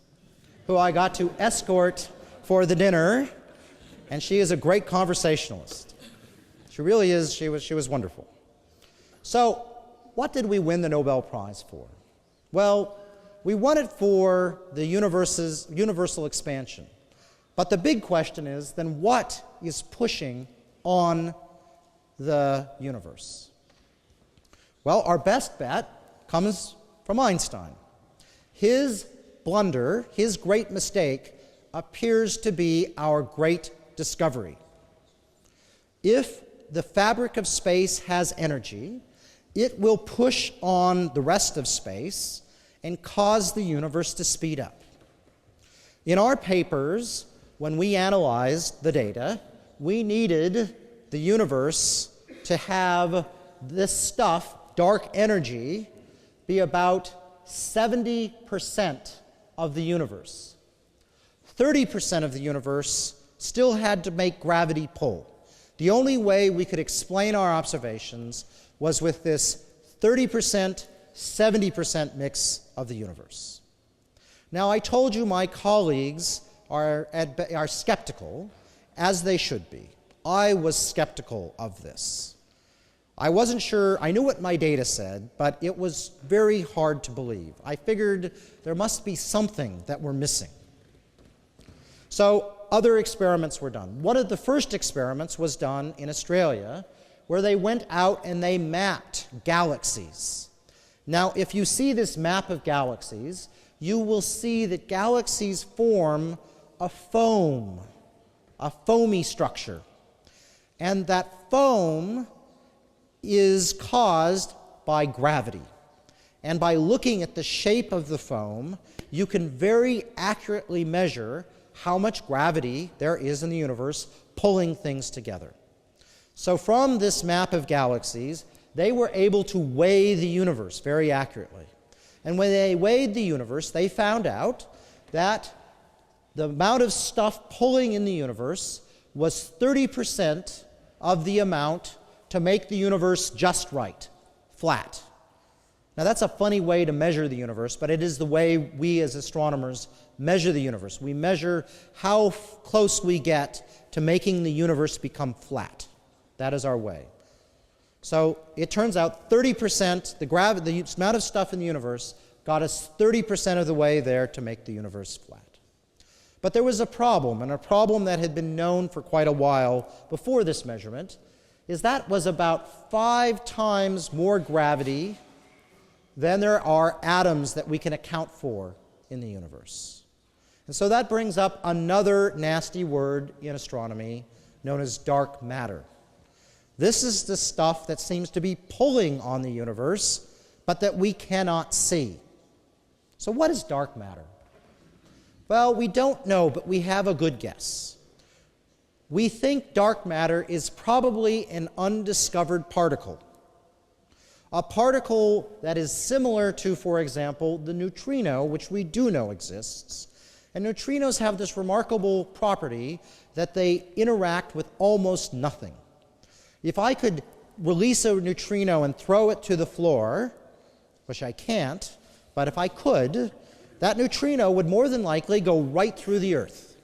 [SPEAKER 2] who I got to escort for the dinner, and she is a great conversationalist. She really is. She was wonderful. So, what did we win the Nobel Prize for? Well, we won it for the universal expansion. But the big question is, then what is pushing on the universe? Well, our best bet comes from Einstein. His blunder, his great mistake, appears to be our great discovery. If the fabric of space has energy, it will push on the rest of space and cause the universe to speed up. In our papers, when we analyzed the data, we needed the universe to have this stuff, dark energy, be about 70% of the universe. 30% of the universe still had to make gravity pull. The only way we could explain our observations was with this 30%, 70% mix of the universe. Now, I told you my colleagues are skeptical, as they should be. I was skeptical of this. I wasn't sure. I knew what my data said, but it was very hard to believe. I figured there must be something that we're missing. So other experiments were done. One of the first experiments was done in Australia, where they went out and they mapped galaxies. Now, if you see this map of galaxies, you will see that galaxies form a foamy structure. And that foam is caused by gravity. And by looking at the shape of the foam, you can very accurately measure how much gravity there is in the universe pulling things together. So from this map of galaxies, they were able to weigh the universe very accurately. And when they weighed the universe, they found out that the amount of stuff pulling in the universe was 30% of the amount to make the universe just right, flat. Now that's a funny way to measure the universe, but it is the way we as astronomers measure the universe. We measure how close we get to making the universe become flat. That is our way. So it turns out 30%, the amount of stuff in the universe got us 30% of the way there to make the universe flat. But there was a problem, and a problem that had been known for quite a while before this measurement, is that was about 5 times more gravity than there are atoms that we can account for in the universe. And so that brings up another nasty word in astronomy known as dark matter. This is the stuff that seems to be pulling on the universe, but that we cannot see. So what is dark matter? Well, we don't know, but we have a good guess. we think dark matter is probably an undiscovered particle. A particle that is similar to, for example, the neutrino, which we do know exists. And neutrinos have this remarkable property that they interact with almost nothing. If I could release a neutrino and throw it to the floor, which I can't, but if I could, that neutrino would more than likely go right through the Earth.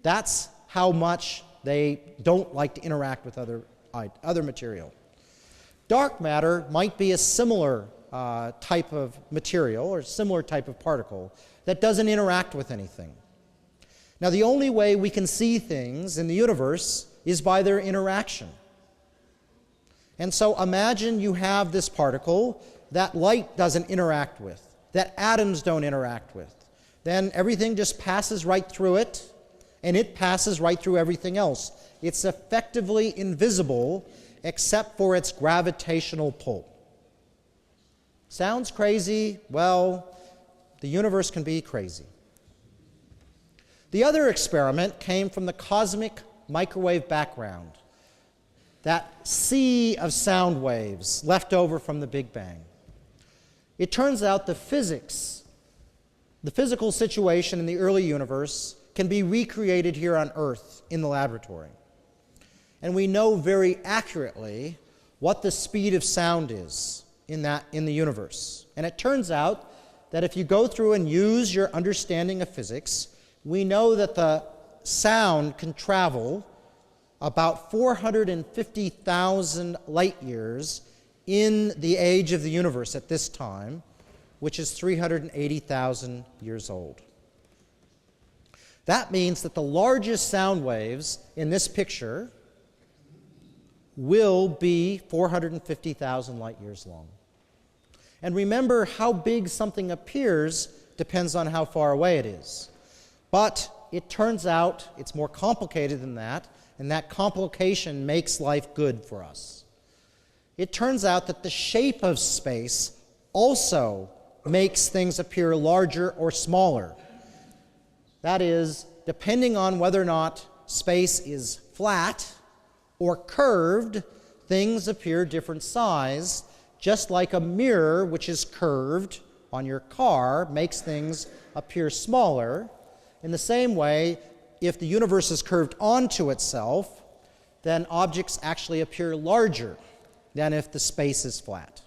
[SPEAKER 2] That's how much they don't like to interact with other material. Dark matter might be a similar type of material or similar type of particle that doesn't interact with anything. Now, the only way we can see things in the universe is by their interaction. And so imagine you have this particle that light doesn't interact with, that atoms don't interact with. Then everything just passes right through it, and it passes right through everything else. It's effectively invisible except for its gravitational pull. Sounds crazy? Well, the universe can be crazy. The other experiment came from the cosmic microwave background, that sea of sound waves left over from the Big Bang. It turns out the physical situation in the early universe can be recreated here on Earth in the laboratory. And we know very accurately what the speed of sound is in the universe. And it turns out that if you go through and use your understanding of physics, we know that the sound can travel about 450,000 light years in the age of the universe at this time, which is 380,000 years old. That means that the largest sound waves in this picture will be 450,000 light years long. And remember, how big something appears depends on how far away it is. But it turns out it's more complicated than that, and that complication makes life good for us. It turns out that the shape of space also makes things appear larger or smaller. That is, depending on whether or not space is flat or curved, things appear different size, just like a mirror which is curved on your car makes things appear smaller. In the same way, if the universe is curved onto itself, then objects actually appear larger than if the space is flat.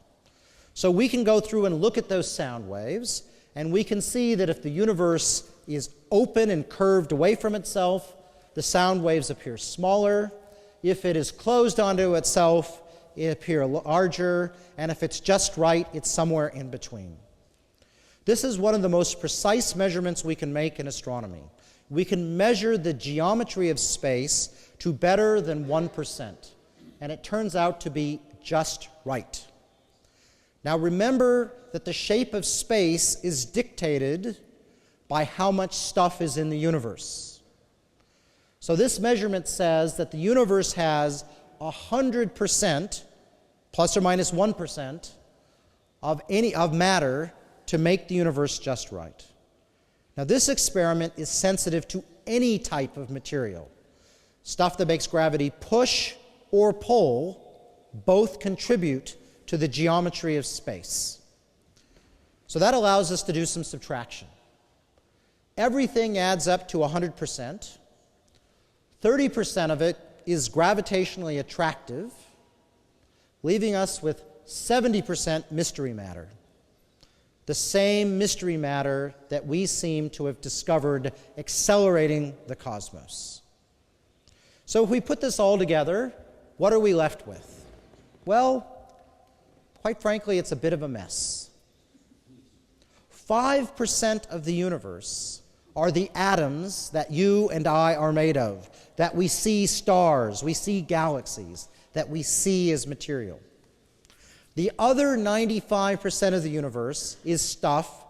[SPEAKER 2] So we can go through and look at those sound waves, and we can see that if the universe is open and curved away from itself, the sound waves appear smaller. If it is closed onto itself, it appears larger, and if it's just right, it's somewhere in between. This is one of the most precise measurements we can make in astronomy. We can measure the geometry of space to better than 1%, and it turns out to be just right. Now remember that the shape of space is dictated by how much stuff is in the universe. So this measurement says that the universe has 100%, plus or minus 1%, of matter to make the universe just right. Now this experiment is sensitive to any type of material. Stuff that makes gravity push or pull both contribute to the geometry of space. So that allows us to do some subtraction. Everything adds up to 100%. 30% of it is gravitationally attractive, leaving us with 70% mystery matter. The same mystery matter that we seem to have discovered accelerating the cosmos. So if we put this all together, what are we left with? Well, quite frankly, it's a bit of a mess. 5% of the universe are the atoms that you and I are made of, that we see stars, we see galaxies, that we see as material. The other 95% of the universe is stuff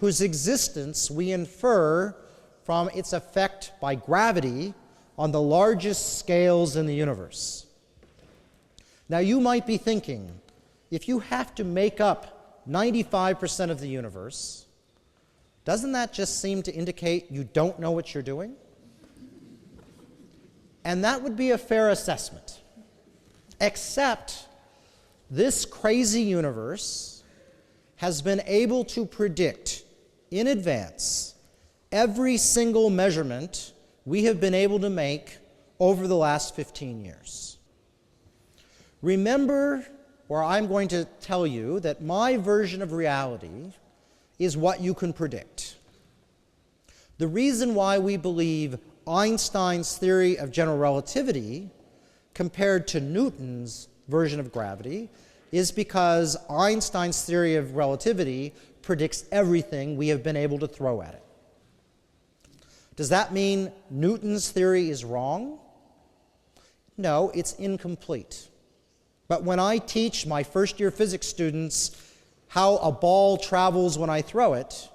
[SPEAKER 2] whose existence we infer from its effect by gravity on the largest scales in the universe. Now you might be thinking, if you have to make up 95% of the universe, doesn't that just seem to indicate you don't know what you're doing? And that would be a fair assessment. Except this crazy universe has been able to predict in advance every single measurement we have been able to make over the last 15 years. Remember, or I'm going to tell you, that my version of reality is what you can predict. The reason why we believe Einstein's theory of general relativity compared to Newton's version of gravity is because Einstein's theory of relativity predicts everything we have been able to throw at it. Does that mean Newton's theory is wrong? No, it's incomplete. But when I teach my first-year physics students how a ball travels when I throw it,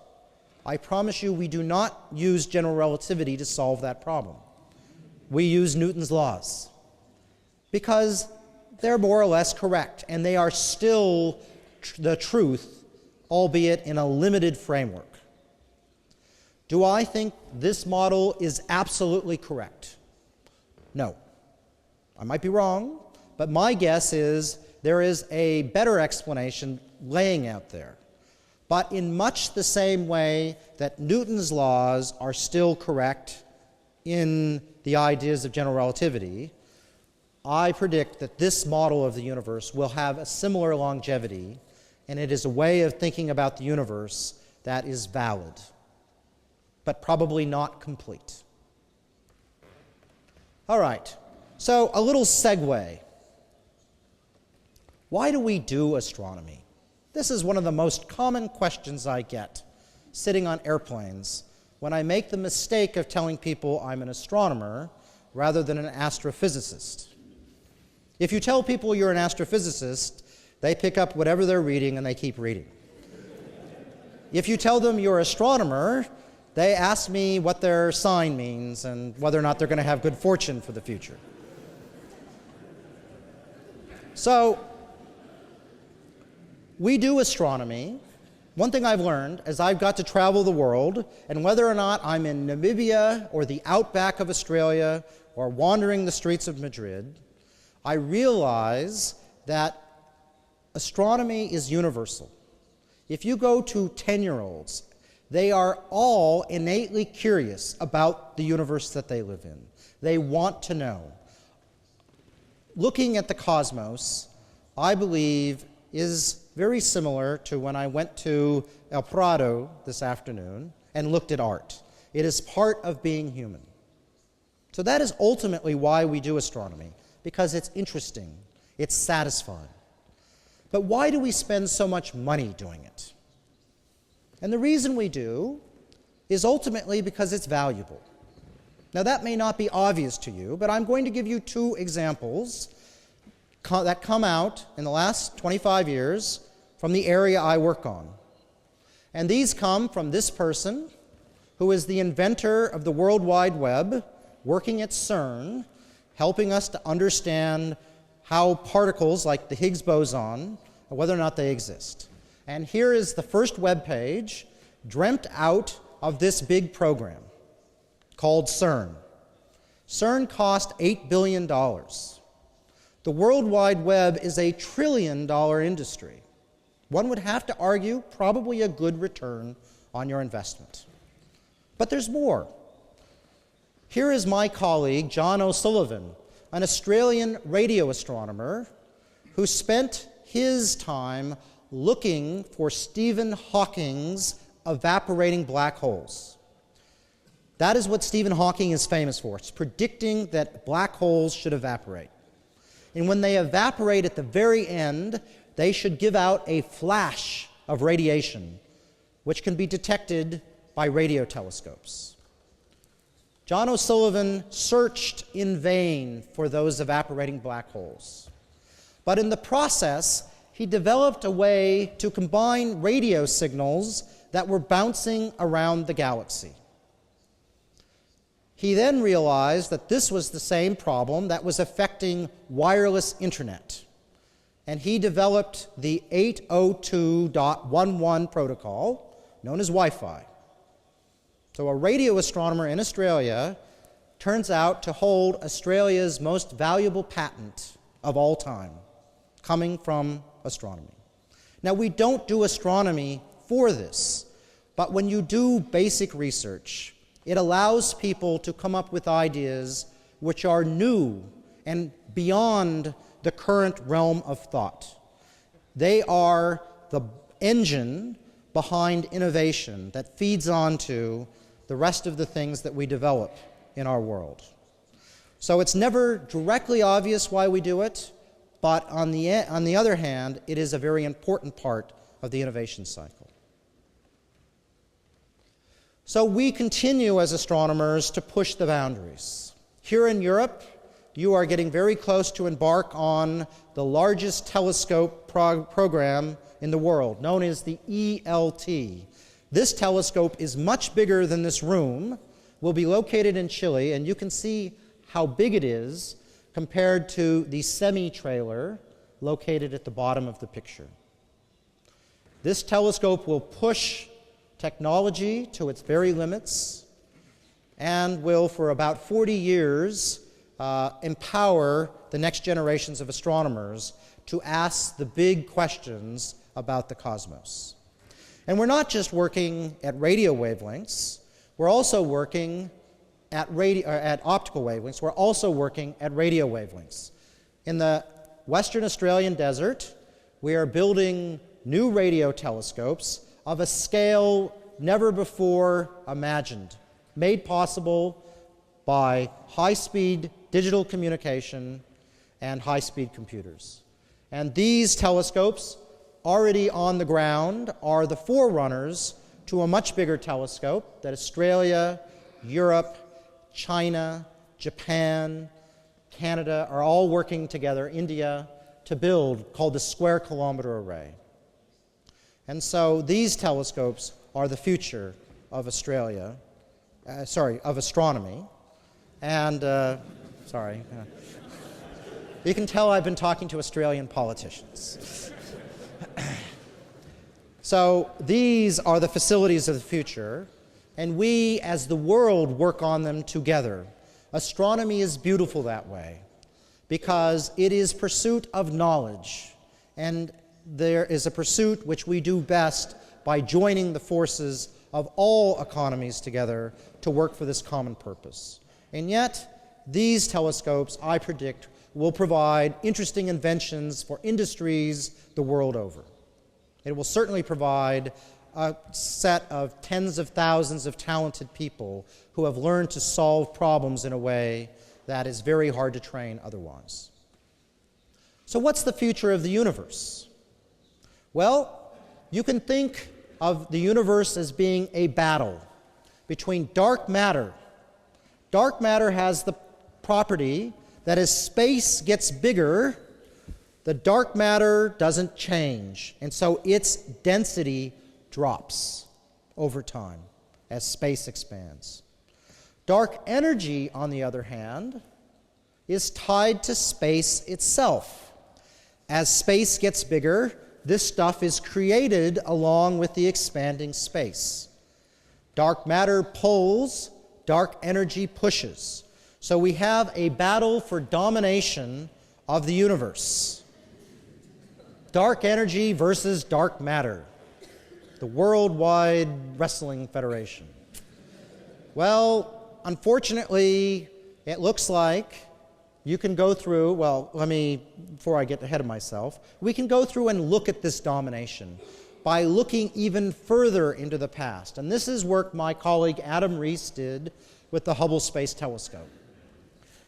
[SPEAKER 2] I promise you we do not use general relativity to solve that problem. We use Newton's laws because they're more or less correct, and they are still the truth, albeit in a limited framework. Do I think this model is absolutely correct? No. I might be wrong, but my guess is there is a better explanation laying out there. But in much the same way that Newton's laws are still correct in the ideas of general relativity, I predict that this model of the universe will have a similar longevity, and it is a way of thinking about the universe that is valid, but probably not complete. All right, so a little segue. Why do we do astronomy? This is one of the most common questions I get sitting on airplanes when I make the mistake of telling people I'm an astronomer rather than an astrophysicist. If you tell people you're an astrophysicist, they pick up whatever they're reading and they keep reading. If you tell them you're an astronomer, they ask me what their sign means and whether or not they're going to have good fortune for the future. So, we do astronomy. One thing I've learned as I've got to travel the world, and whether or not I'm in Namibia or the outback of Australia or wandering the streets of Madrid, I realize that astronomy is universal. If you go to 10-year-olds, they are all innately curious about the universe that they live in. They want to know. Looking at the cosmos, I believe, is very similar to when I went to El Prado this afternoon and looked at art. It is part of being human. So that is ultimately why we do astronomy, because it's interesting, it's satisfying. But why do we spend so much money doing it? And the reason we do is ultimately because it's valuable. Now that may not be obvious to you, but I'm going to give you two examples that come out in the last 25 years from the area I work on. And these come from this person, who is the inventor of the World Wide Web, working at CERN, helping us to understand how particles like the Higgs boson, whether or not they exist. And here is the first web page dreamt out of this big program called CERN. CERN cost $8 billion. The World Wide Web is a $1 trillion industry. One would have to argue probably a good return on your investment. But there's more. Here is my colleague, John O'Sullivan, an Australian radio astronomer who spent his time looking for Stephen Hawking's evaporating black holes. That is what Stephen Hawking is famous for. It's predicting that black holes should evaporate. And when they evaporate at the very end, they should give out a flash of radiation, which can be detected by radio telescopes. John O'Sullivan searched in vain for those evaporating black holes. But in the process, he developed a way to combine radio signals that were bouncing around the galaxy. He then realized that this was the same problem that was affecting wireless internet. And he developed the 802.11 protocol, known as Wi-Fi. So a radio astronomer in Australia turns out to hold Australia's most valuable patent of all time, coming from astronomy. Now, we don't do astronomy for this, but when you do basic research, it allows people to come up with ideas which are new and beyond the current realm of thought. They are the engine behind innovation that feeds onto the rest of the things that we develop in our world. So it's never directly obvious why we do it, but on the other hand, it is a very important part of the innovation cycle. So we continue as astronomers to push the boundaries. Here in Europe, you are getting very close to embark on the largest telescope program in the world, known as the ELT. This telescope is much bigger than this room, will be located in Chile, and you can see how big it is compared to the semi-trailer located at the bottom of the picture. This telescope will push technology to its very limits and will, for about 40 years, empower the next generations of astronomers to ask the big questions about the cosmos. And we're not just working at radio wavelengths, we're also working at optical wavelengths, we're also working at radio wavelengths. In the Western Australian desert, we are building new radio telescopes of a scale never before imagined, made possible by high-speed digital communication and high-speed computers. And these telescopes, already on the ground, are the forerunners to a much bigger telescope that Australia, Europe, China, Japan, Canada are all working together, India, to build, called the Square Kilometre Array. And so these telescopes are the future of Australia, of astronomy. And, you can tell I've been talking to Australian politicians. So these are the facilities of the future, and we, as the world, work on them together. Astronomy is beautiful that way because it is pursuit of knowledge, and there is a pursuit which we do best by joining the forces of all economies together to work for this common purpose. And yet, these telescopes, I predict, will provide interesting inventions for industries the world over. It will certainly provide a set of tens of thousands of talented people who have learned to solve problems in a way that is very hard to train otherwise. So what's the future of the universe? Well, you can think of the universe as being a battle between dark matter. Dark matter has the property that as space gets bigger, the dark matter doesn't change, and so its density drops over time as space expands. Dark energy, on the other hand, is tied to space itself. As space gets bigger, this stuff is created along with the expanding space. Dark matter pulls, dark energy pushes. So we have a battle for domination of the universe. Dark energy versus dark matter. The Worldwide Wrestling Federation. Well, unfortunately, it looks like you can go through, before I get ahead of myself, we can go through and look at this domination by looking even further into the past. And this is work my colleague Adam Rees did with the Hubble Space Telescope.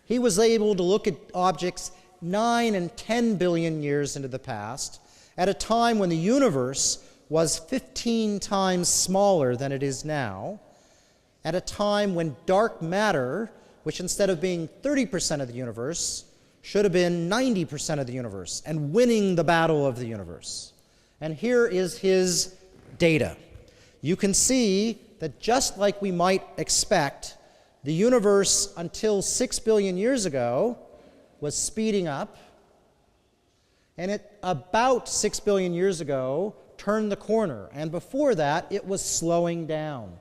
[SPEAKER 2] He was able to look at objects 9 and 10 billion years into the past, at a time when the universe was 15 times smaller than it is now, at a time when dark matter, which instead of being 30% of the universe, should have been 90% of the universe, and winning the battle of the universe. And here is his data. You can see that just like we might expect, the universe until 6 billion years ago was speeding up, and it about 6 billion years ago turned the corner, and before that it was slowing down.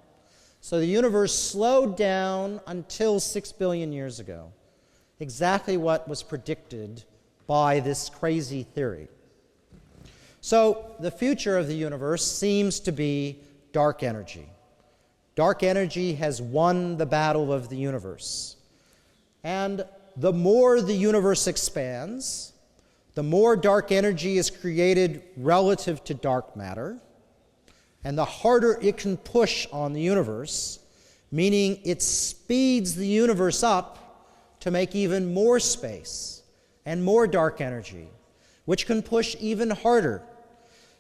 [SPEAKER 2] So the universe slowed down until 6 billion years ago. Exactly what was predicted by this crazy theory. So the future of the universe seems to be dark energy. Dark energy has won the battle of the universe. And the more the universe expands, the more dark energy is created relative to dark matter, and the harder it can push on the universe, meaning it speeds the universe up to make even more space and more dark energy, which can push even harder.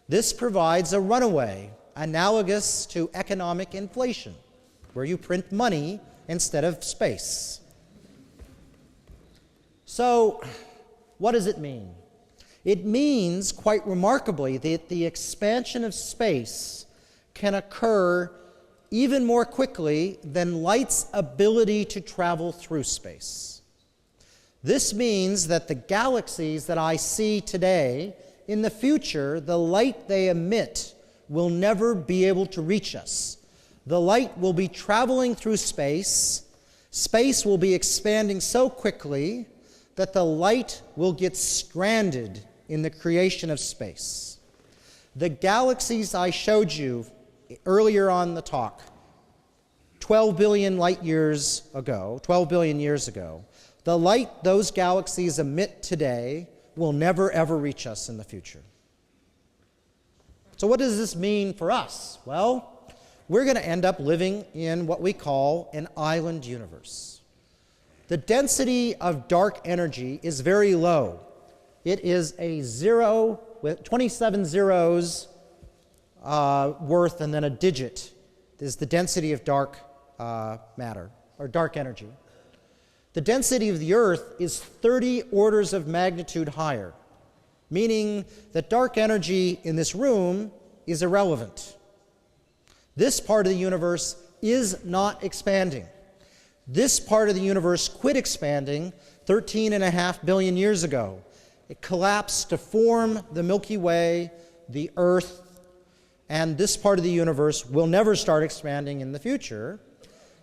[SPEAKER 2] This provides a runaway, analogous to economic inflation, where you print money instead of space. So, what does it mean? It means, quite remarkably, that the expansion of space can occur even more quickly than light's ability to travel through space. This means that the galaxies that I see today, in the future, the light they emit will never be able to reach us. The light will be traveling through space. Space will be expanding so quickly that the light will get stranded in the creation of space. The galaxies I showed you earlier on the talk, 12 billion years ago, the light those galaxies emit today will never ever reach us in the future. So what does this mean for us? Well, we're going to end up living in what we call an island universe. The density of dark energy is very low. It is a 0 with 27 zeros worth and then a digit is the density of dark matter, or dark energy. The density of the Earth is 30 orders of magnitude higher, meaning that dark energy in this room is irrelevant. This part of the universe is not expanding. This part of the universe quit expanding 13.5 billion years ago. It collapsed to form the Milky Way, the Earth, and this part of the universe will never start expanding in the future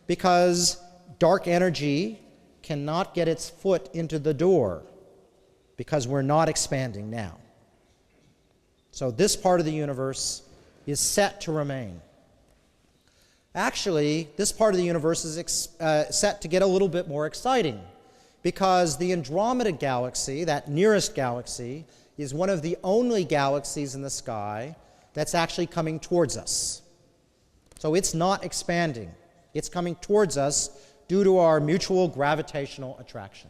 [SPEAKER 2] because dark energy cannot get its foot into the door because we're not expanding now. So this part of the universe is set to remain. Actually, this part of the universe is set to get a little bit more exciting because the Andromeda Galaxy, that nearest galaxy, is one of the only galaxies in the sky that's actually coming towards us. So it's not expanding. It's coming towards us due to our mutual gravitational attraction.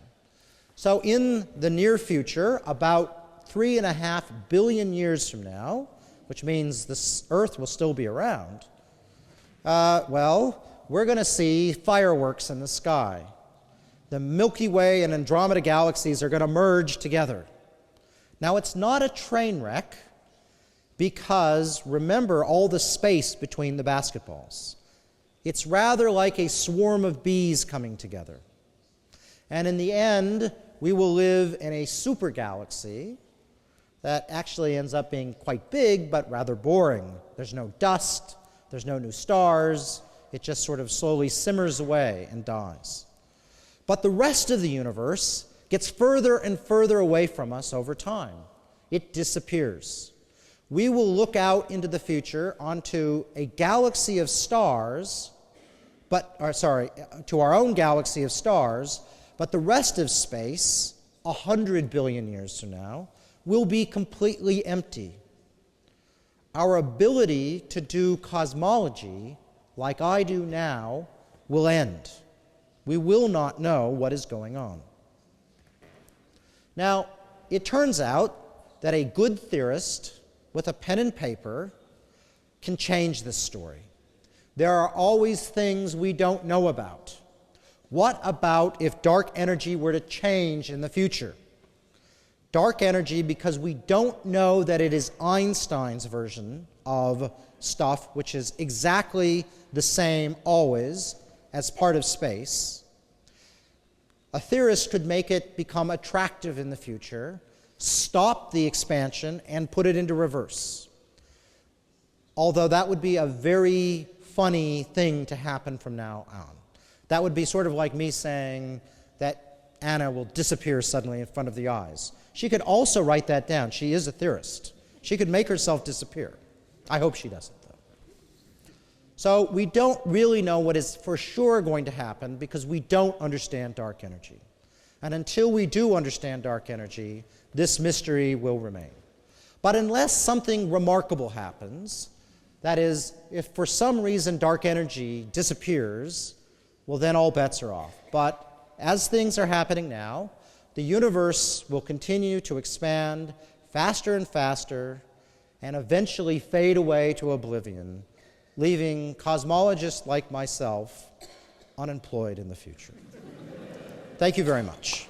[SPEAKER 2] So in the near future, about 3.5 billion years from now, which means the Earth will still be around, we're going to see fireworks in the sky. The Milky Way and Andromeda galaxies are going to merge together. Now, it's not a train wreck because, remember, all the space between the basketballs. It's rather like a swarm of bees coming together. And in the end, we will live in a super galaxy that actually ends up being quite big but rather boring. There's no dust, there's no new stars, it just sort of slowly simmers away and dies. But the rest of the universe gets further and further away from us over time. It disappears. We will look out into the future onto a galaxy of stars, to our own galaxy of stars, but the rest of space, 100 billion years from now, will be completely empty. Our ability to do cosmology, like I do now, will end. We will not know what is going on. Now, it turns out that a good theorist with a pen and paper can change this story. There are always things we don't know about. What about if dark energy were to change in the future? Dark energy, because we don't know that it is Einstein's version of stuff, which is exactly the same always as part of space. A theorist could make it become attractive in the future, stop the expansion, and put it into reverse. Although that would be a very funny thing to happen from now on. That would be sort of like me saying that Anna will disappear suddenly in front of the eyes. She could also write that down. She is a theorist. She could make herself disappear. I hope she doesn't, though. So we don't really know what is for sure going to happen because we don't understand dark energy. And until we do understand dark energy, this mystery will remain. But unless something remarkable happens, that is, if for some reason dark energy disappears, well, then all bets are off. But as things are happening now, the universe will continue to expand faster and faster and eventually fade away to oblivion, leaving cosmologists like myself unemployed in the future. Thank you very much.